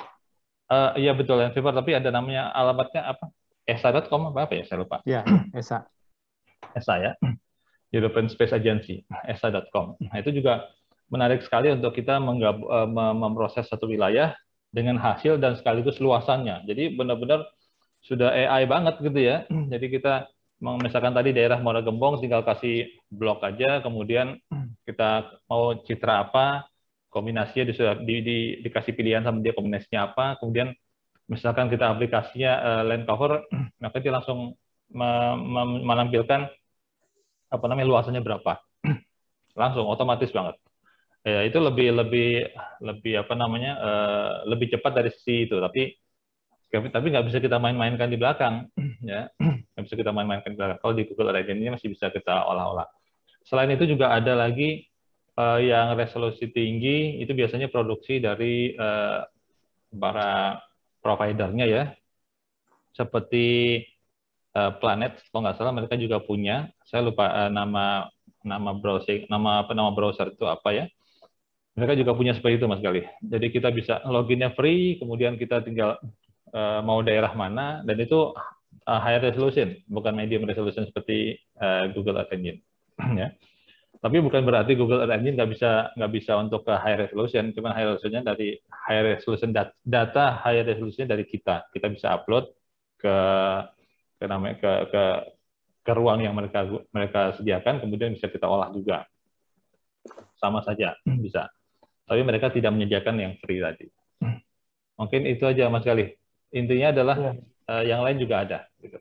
Iya betul, Land Viewer, tapi ada namanya, alamatnya apa? esa.com apa ya, saya lupa. Ya, ESA. ESA ya. European Space Agency, esa.com. Nah, itu juga menarik sekali untuk kita memproses satu wilayah dengan hasil dan sekaligus luasannya. Jadi benar-benar sudah AI banget gitu ya. Jadi kita misalkan tadi daerah Muara Gembong tinggal kasih blok aja, kemudian kita mau citra apa, kombinasinya dikasih pilihan sama dia kombinasinya apa, kemudian misalkan kita aplikasinya land cover, maka dia langsung menampilkan luasannya berapa. Langsung otomatis banget. Ya, itu lebih lebih cepat dari sisi itu, tapi nggak bisa kita main-mainkan di belakang, ya, nggak bisa kita main-mainkan di belakang. Kalau di Google Earth Engine masih bisa kita olah-olah. Selain itu juga ada lagi yang resolusi tinggi, itu biasanya produksi dari para providernya ya, seperti Planet, kalau nggak salah mereka juga punya. Saya lupa nama browser itu apa ya. Mereka juga punya seperti itu, Mas Galih. Jadi kita bisa loginnya free, kemudian kita tinggal mau daerah mana, dan itu high resolution, bukan medium resolution seperti Google Earth Engine. Ya. Tapi bukan berarti Google Earth Engine nggak bisa untuk ke high resolution, cuma high resolutionnya dari high resolution data high resolution dari kita. Kita bisa upload ke ruang yang mereka sediakan, kemudian bisa kita olah juga. Sama saja bisa. Tapi mereka tidak menyediakan yang free tadi. Mungkin itu aja, Mas Galih. Intinya adalah yang lain juga ada. Gitu.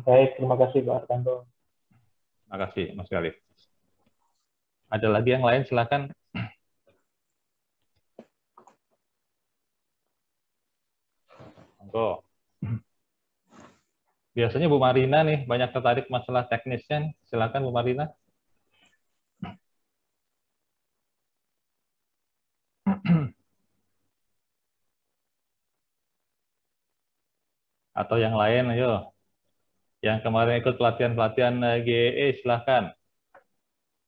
Baik, terima kasih Pak Hartanto. Terima kasih, Mas Galih. Ada lagi yang lain, silakan. Monggo. Biasanya Bu Marina nih banyak tertarik masalah teknisnya. Silakan Bu Marina. Atau yang lain, ayo. Yang kemarin ikut pelatihan GE, silahkan.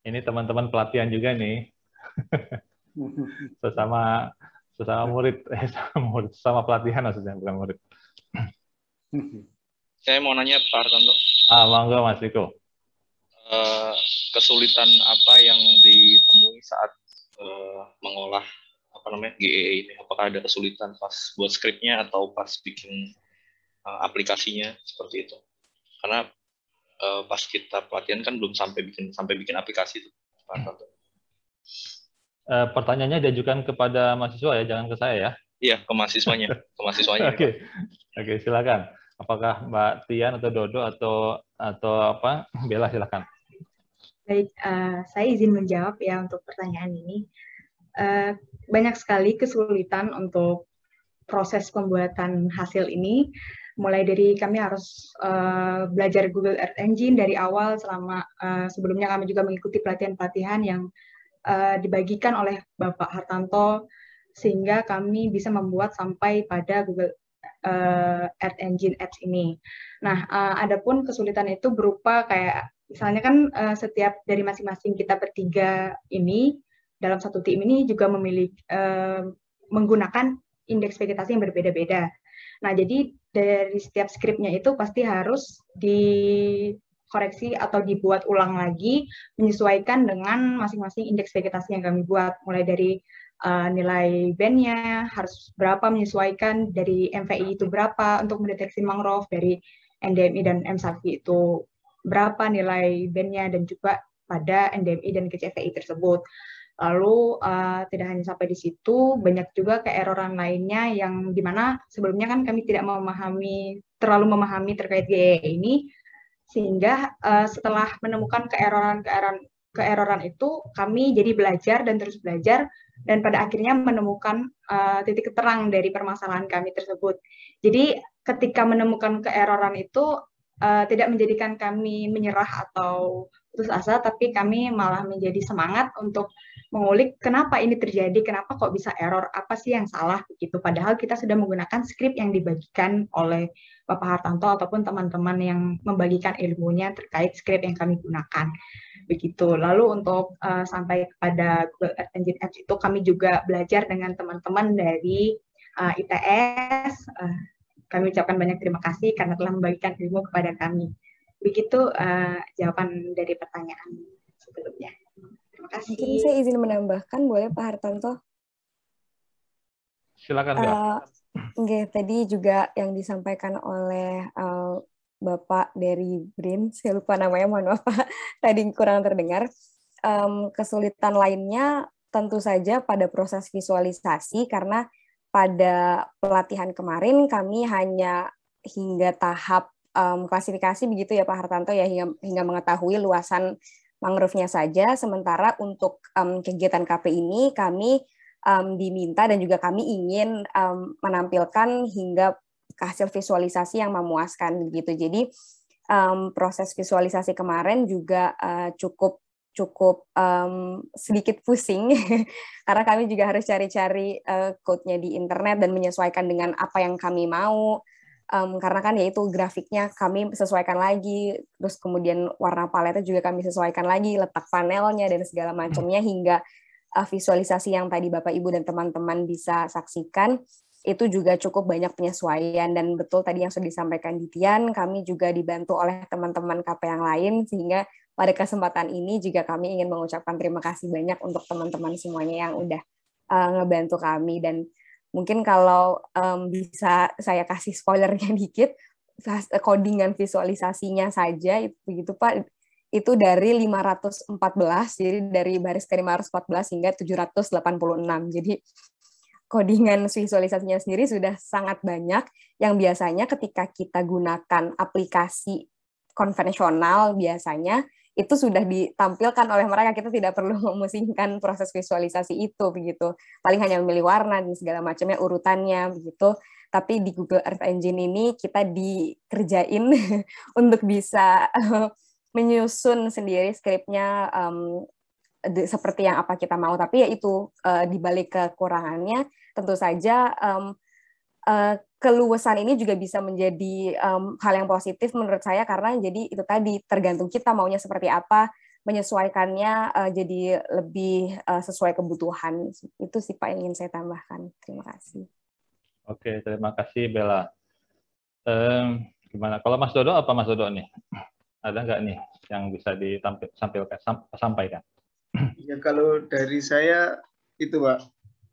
Ini teman-teman pelatihan juga nih. sesama murid, sama pelatihan maksudnya, bukan murid. Saya mau nanya Pak Hartanto. Monggo Mas Riko. Kesulitan apa yang ditemui saat mengolah GE ini? Apakah ada kesulitan pas buat skripnya atau pas bikin aplikasinya seperti itu? Karena pas kita pelatihan kan belum sampai bikin aplikasi itu, Pak Hartanto. Pertanyaannya diajukan kepada mahasiswa ya, jangan ke saya ya. Iya, ke mahasiswanya. Oke, silakan. Apakah Mbak Tian atau Dodo atau apa? Bella, silakan. Baik, saya izin menjawab ya untuk pertanyaan ini. Banyak sekali kesulitan untuk proses pembuatan hasil ini. Mulai dari kami harus belajar Google Earth Engine dari awal, sebelumnya kami juga mengikuti pelatihan-pelatihan yang dibagikan oleh Bapak Hartanto, sehingga kami bisa membuat sampai pada Google Earth Engine Apps ini. Nah, adapun kesulitan itu berupa kayak, misalnya kan setiap dari masing-masing kita bertiga ini, dalam satu tim ini juga menggunakan indeks vegetasi yang berbeda-beda. Nah, jadi dari setiap skripnya itu pasti harus dikoreksi atau dibuat ulang lagi, menyesuaikan dengan masing-masing indeks vegetasi yang kami buat, mulai dari nilai band-nya harus berapa, menyesuaikan dari MVI itu berapa untuk mendeteksi mangrove, dari NDMI dan MSAFI itu berapa nilai band-nya, dan juga pada NDMI dan KCVI tersebut. Lalu tidak hanya sampai di situ, banyak juga keeroran lainnya yang dimana sebelumnya kan kami tidak terlalu memahami terkait GE ini, sehingga setelah menemukan keeroran itu, kami jadi belajar dan terus belajar, dan pada akhirnya menemukan titik terang dari permasalahan kami tersebut. Jadi ketika menemukan keeroran itu tidak menjadikan kami menyerah atau putus asa, tapi kami malah menjadi semangat untuk mengulik kenapa ini terjadi, kenapa kok bisa error, apa sih yang salah begitu. Padahal kita sudah menggunakan skrip yang dibagikan oleh Bapak Hartanto ataupun teman-teman yang membagikan ilmunya terkait skrip yang kami gunakan. Begitu. Lalu untuk sampai kepada Google Earth Engine Apps itu, kami juga belajar dengan teman-teman dari ITS. Kami ucapkan banyak terima kasih karena telah membagikan ilmu kepada kami. Begitu jawaban dari pertanyaan sebelumnya. Terima kasih. Mungkin saya izin menambahkan, boleh Pak Hartanto? Silakan. Tadi juga yang disampaikan oleh Bapak dari BRIN, saya lupa namanya, mohon maaf Pak, tadi kurang terdengar. Kesulitan lainnya tentu saja pada proses visualisasi, karena pada pelatihan kemarin kami hanya hingga tahap klasifikasi begitu ya Pak Hartanto ya, hingga mengetahui luasan mangrove-nya saja. Sementara untuk kegiatan KP ini kami diminta dan juga kami ingin menampilkan hingga hasil visualisasi yang memuaskan begitu. Jadi proses visualisasi kemarin juga cukup sedikit pusing karena kami juga harus cari-cari code-nya di internet dan menyesuaikan dengan apa yang kami mau, karena kan yaitu grafiknya kami sesuaikan lagi, terus kemudian warna paletnya juga kami sesuaikan lagi, letak panelnya dan segala macamnya, hingga visualisasi yang tadi Bapak Ibu dan teman-teman bisa saksikan itu juga cukup banyak penyesuaian. Dan betul tadi yang sudah disampaikan di Tian, kami juga dibantu oleh teman-teman KP yang lain, sehingga pada kesempatan ini juga kami ingin mengucapkan terima kasih banyak untuk teman-teman semuanya yang udah ngebantu kami. Dan mungkin kalau bisa saya kasih spoilernya dikit, codingan visualisasinya saja itu begitu Pak, itu dari 514, jadi dari baris ke 514 hingga 786. Jadi codingan visualisasinya sendiri sudah sangat banyak, yang biasanya ketika kita gunakan aplikasi konvensional biasanya itu sudah ditampilkan oleh mereka, kita tidak perlu memusingkan proses visualisasi itu begitu. Paling hanya memilih warna dan segala macamnya, urutannya begitu. Tapi di Google Earth Engine ini kita dikerjain untuk bisa menyusun sendiri skripnya seperti yang apa kita mau. Tapi ya itu dibalik kekurangannya tentu saja keluasan ini juga bisa menjadi hal yang positif menurut saya, karena jadi itu tadi tergantung kita maunya seperti apa, menyesuaikannya jadi lebih sesuai kebutuhan. Itu sih Pak yang ingin saya tambahkan. Terima kasih. Oke, terima kasih Bella. Gimana? Kalau Mas Dodo, apa Mas Dodo nih? Ada nggak nih yang bisa sampaikan? Ya, kalau dari saya itu Pak,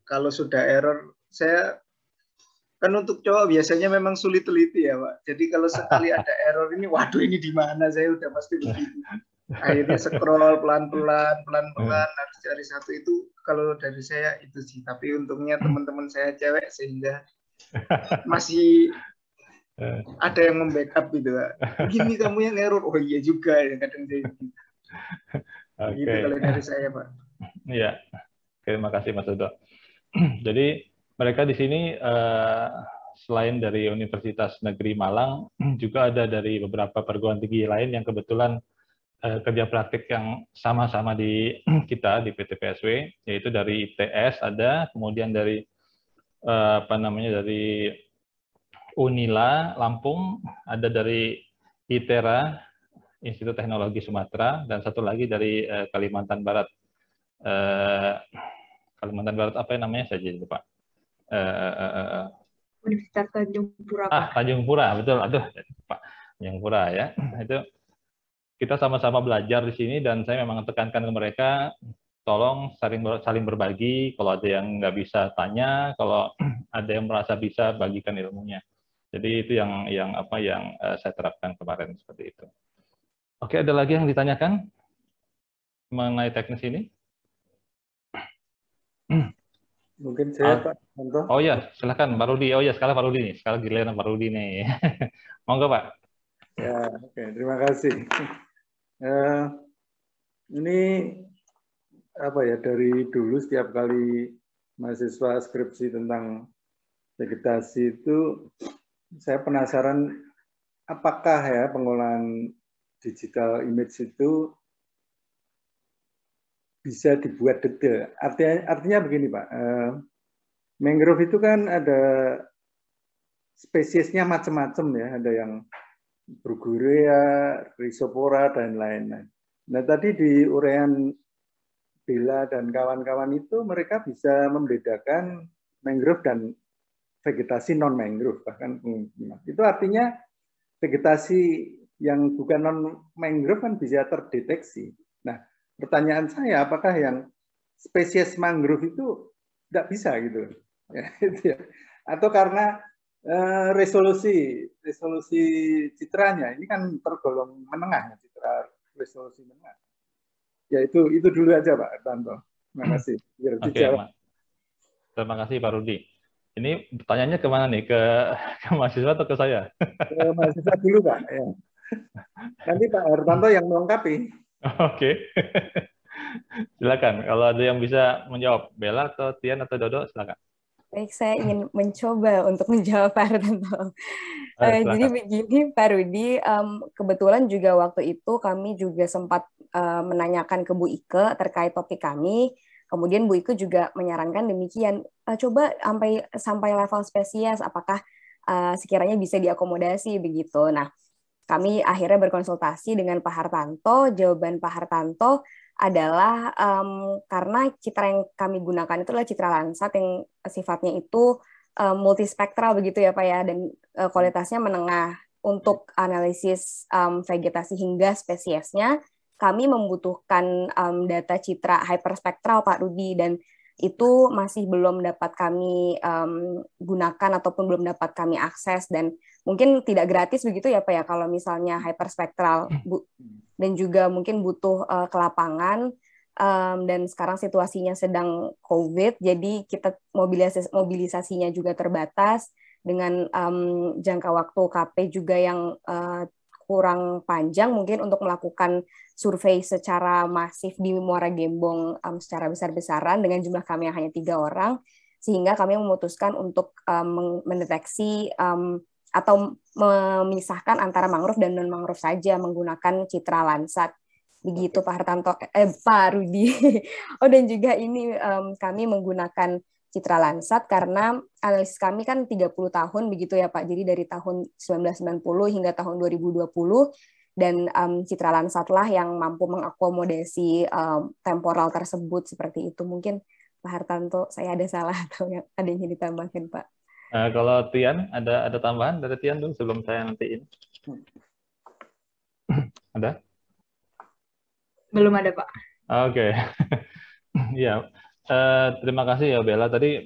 kalau sudah error, saya kan untuk cowok biasanya memang sulit teliti ya Pak. Jadi kalau sekali ada error ini, waduh ini di mana, saya udah pasti begitu. Akhirnya scroll pelan-pelan harus cari satu. Itu kalau dari saya itu sih. Tapi untungnya teman-teman saya cewek sehingga masih ada yang membackup gitu Pak. Begini kamu yang error, oh iya juga ya kadang saya gitu. Gitu kalau dari saya Pak. Iya, terima kasih Mas Dodo. Jadi mereka di sini selain dari Universitas Negeri Malang, juga ada dari beberapa perguruan tinggi lain yang kebetulan kerja praktik yang sama-sama di kita di PT PSW, yaitu dari ITS ada, kemudian dari dari Unila Lampung, ada dari ITERA Institut Teknologi Sumatera, dan satu lagi dari Kalimantan Barat. Kalimantan Barat apa yang namanya saya jadi lupa. Universitas Tanjung Pura. Tanjung Pura, betul. Aduh, Pak. Tanjung Pura ya. Itu kita sama-sama belajar di sini, dan saya memang tekankan ke mereka, tolong saling berbagi. Kalau ada yang nggak bisa tanya, kalau ada yang merasa bisa, bagikan ilmunya. Jadi itu yang saya terapkan kemarin seperti itu. Oke, ada lagi yang ditanyakan mengenai teknis ini? Mungkin saya Pak contoh. Oh ya, silakan Pak Rudi. Oh ya, sekarang Pak Rudi nih. Sekarang giliran Pak Rudi nih. Monggo Pak. Ya, oke. Terima kasih. Ini apa ya, dari dulu setiap kali mahasiswa skripsi tentang vegetasi itu saya penasaran apakah ya pengolahan digital image itu bisa dibuat detail. Artinya begini Pak, mangrove itu kan ada spesiesnya macam-macam ya, ada yang Brugurea, Rhizopora, dan lain-lain. Nah tadi di uraian Bella dan kawan-kawan itu mereka bisa membedakan mangrove dan vegetasi non-mangrove, bahkan itu artinya vegetasi yang bukan non-mangrove kan bisa terdeteksi. Nah, pertanyaan saya, apakah yang spesies mangrove itu tidak bisa gitu? Ya, itu ya. Atau karena resolusi citranya ini kan tergolong menengah, citra resolusi menengah. Ya itu dulu aja Pak Tanto. Terima kasih. Oke, terima kasih Pak Rudi. Ini pertanyaannya kemana nih? Ke mahasiswa atau ke saya? Ke mahasiswa dulu, Pak. Ya. Nanti Pak Hartanto yang melengkapi. Oke. Silakan. Kalau ada yang bisa menjawab, Bella atau Tian atau Dodo, silakan. Baik, saya ingin mencoba untuk menjawab Pak Hartanto. Jadi Silakan. begini, Pak Rudi, kebetulan juga waktu itu kami juga sempat menanyakan ke Bu Ike terkait topik kami. Kemudian Bu Ike juga menyarankan demikian, coba sampai level spesies, apakah sekiranya bisa diakomodasi begitu. Nah, kami akhirnya berkonsultasi dengan Pak Hartanto. Jawaban Pak Hartanto adalah karena citra yang kami gunakan itu adalah citra Landsat yang sifatnya itu multispektral begitu ya Pak ya, dan kualitasnya menengah. Untuk analisis vegetasi hingga spesiesnya, kami membutuhkan data citra hyperspektral Pak Rudi, dan itu masih belum dapat kami gunakan ataupun belum dapat kami akses, dan mungkin tidak gratis begitu ya Pak ya kalau misalnya hyperspektral, dan juga mungkin butuh ke lapangan, dan sekarang situasinya sedang COVID, jadi kita mobilisasinya juga terbatas dengan jangka waktu KP juga yang kurang panjang mungkin untuk melakukan survei secara masif di Muara Gembong secara besar-besaran dengan jumlah kami yang hanya 3 orang, sehingga kami memutuskan untuk mendeteksi atau memisahkan antara mangrove dan non-mangrove saja menggunakan citra Landsat. Begitu Pak Hartanto, Pak Rudi. Oh, dan juga ini kami menggunakan citra Landsat karena analisis kami kan 30 tahun begitu ya Pak. Jadi dari tahun 1990 hingga tahun 2020, dan citra Landsat lah yang mampu mengakomodasi temporal tersebut seperti itu. Mungkin Pak Hartanto, saya ada salah atau ada yang ingin ditambahkan Pak? Kalau Tian, ada tambahan dari Tian dulu sebelum saya nantiin? Ada? Belum ada Pak. Oke. Ya. Terima kasih ya Bella. Tadi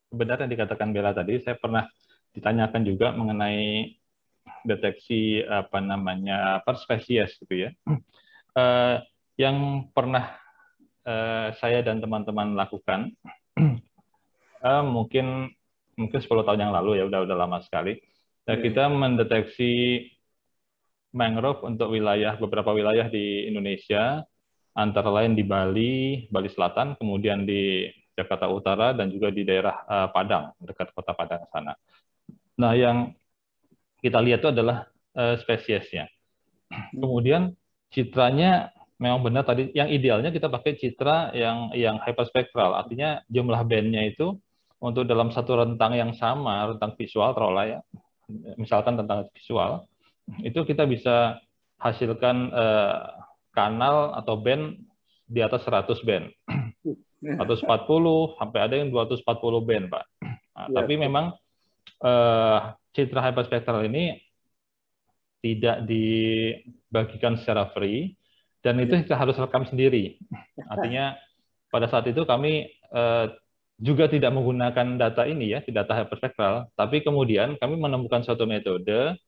benar yang dikatakan Bella tadi. Saya pernah ditanyakan juga mengenai deteksi per spesies gitu ya. Yang pernah saya dan teman-teman lakukan mungkin 10 tahun yang lalu ya, udah lama sekali. Nah, kita mendeteksi mangrove untuk beberapa wilayah di Indonesia, antara lain di Bali Selatan, kemudian di Jakarta Utara, dan juga di daerah Padang, dekat kota Padang sana. Nah, yang kita lihat itu adalah spesiesnya. Kemudian citranya memang benar tadi, yang idealnya kita pakai citra yang hyperspektral, artinya jumlah bandnya itu untuk dalam satu rentang yang sama, rentang visual terolah ya, misalkan tentang visual, itu kita bisa hasilkan kanal atau band di atas 100 band. 140 sampai ada yang 240 band, Pak. Nah, tapi memang citra hyperspektral ini tidak dibagikan secara free, dan itu kita harus rekam sendiri. Artinya pada saat itu kami juga tidak menggunakan data ini ya, data hyperspektral, tapi kemudian kami menemukan suatu metode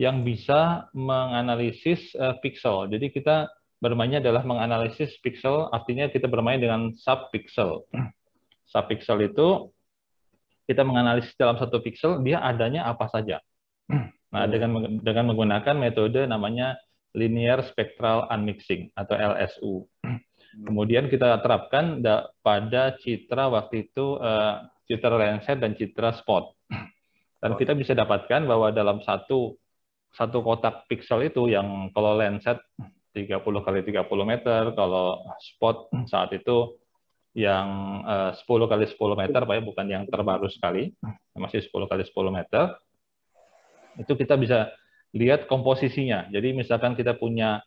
yang bisa menganalisis pixel. Jadi kita bermainnya adalah menganalisis pixel, artinya kita bermain dengan subpixel. Subpixel itu kita menganalisis dalam satu pixel dia adanya apa saja. Nah, dengan menggunakan metode namanya linear spectral unmixing atau LSU. Kemudian kita terapkan pada citra waktu itu citra Landsat dan citra spot. Dan kita bisa dapatkan bahwa dalam satu kotak pixel itu, yang kalau Landsat 30 kali 30 meter, kalau spot saat itu yang 10 kali 10 meter, Pak ya, bukan yang terbaru sekali, masih 10 kali 10 meter. Itu kita bisa lihat komposisinya. Jadi misalkan kita punya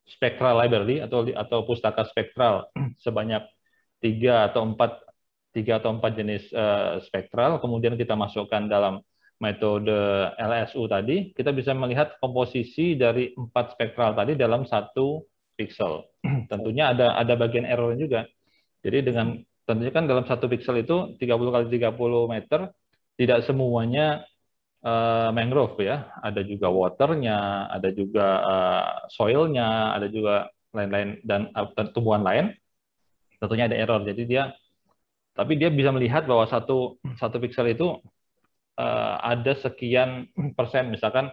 spectral library atau pustaka spektral sebanyak 3 atau 4 jenis spektral, kemudian kita masukkan dalam metode LSU tadi, kita bisa melihat komposisi dari 4 spektral tadi dalam satu pixel. Tentunya ada bagian error juga. Jadi tentunya kan dalam satu pixel itu 30 kali 30 meter, tidak semuanya mangrove ya, ada juga waternya, ada juga soilnya, ada juga lain-lain dan tumbuhan lain. tentunya ada error. Jadi tapi dia bisa melihat bahwa satu pixel itu ada sekian persen, misalkan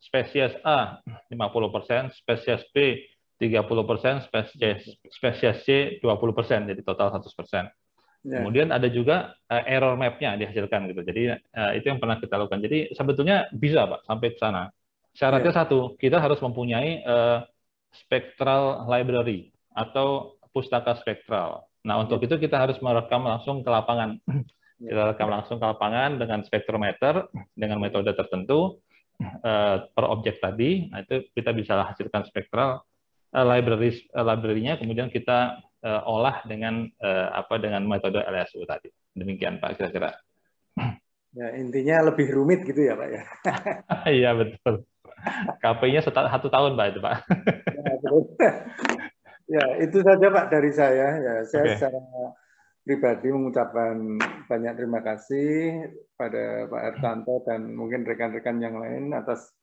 spesies A 50%, spesies B 30%, spesies C 20%, jadi total 100%. Kemudian ada juga error map-nya dihasilkan gitu. Jadi itu yang pernah kita lakukan. Jadi sebetulnya bisa Pak sampai ke sana. Syaratnya satu, kita harus mempunyai spectral library atau pustaka spektral. Nah, untuk itu kita harus merekam langsung ke lapangan. Kita rekam langsung ke lapangan dengan spektrometer, dengan metode tertentu per objek tadi. Nah, itu kita bisa hasilkan spektral library-nya, kemudian kita olah dengan dengan metode LSU tadi. Demikian Pak kira-kira. Ya, intinya lebih rumit gitu ya Pak ya. Iya betul. KP-nya 1 tahun Pak itu Pak. Ya, itu saja Pak dari saya. Ya, saya secara pribadi mengucapkan banyak terima kasih pada Pak Ertanto dan mungkin rekan-rekan yang lain atas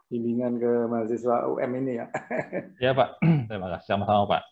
bimbingan ke mahasiswa UM ini ya. Ya Pak, terima kasih sama-sama Pak.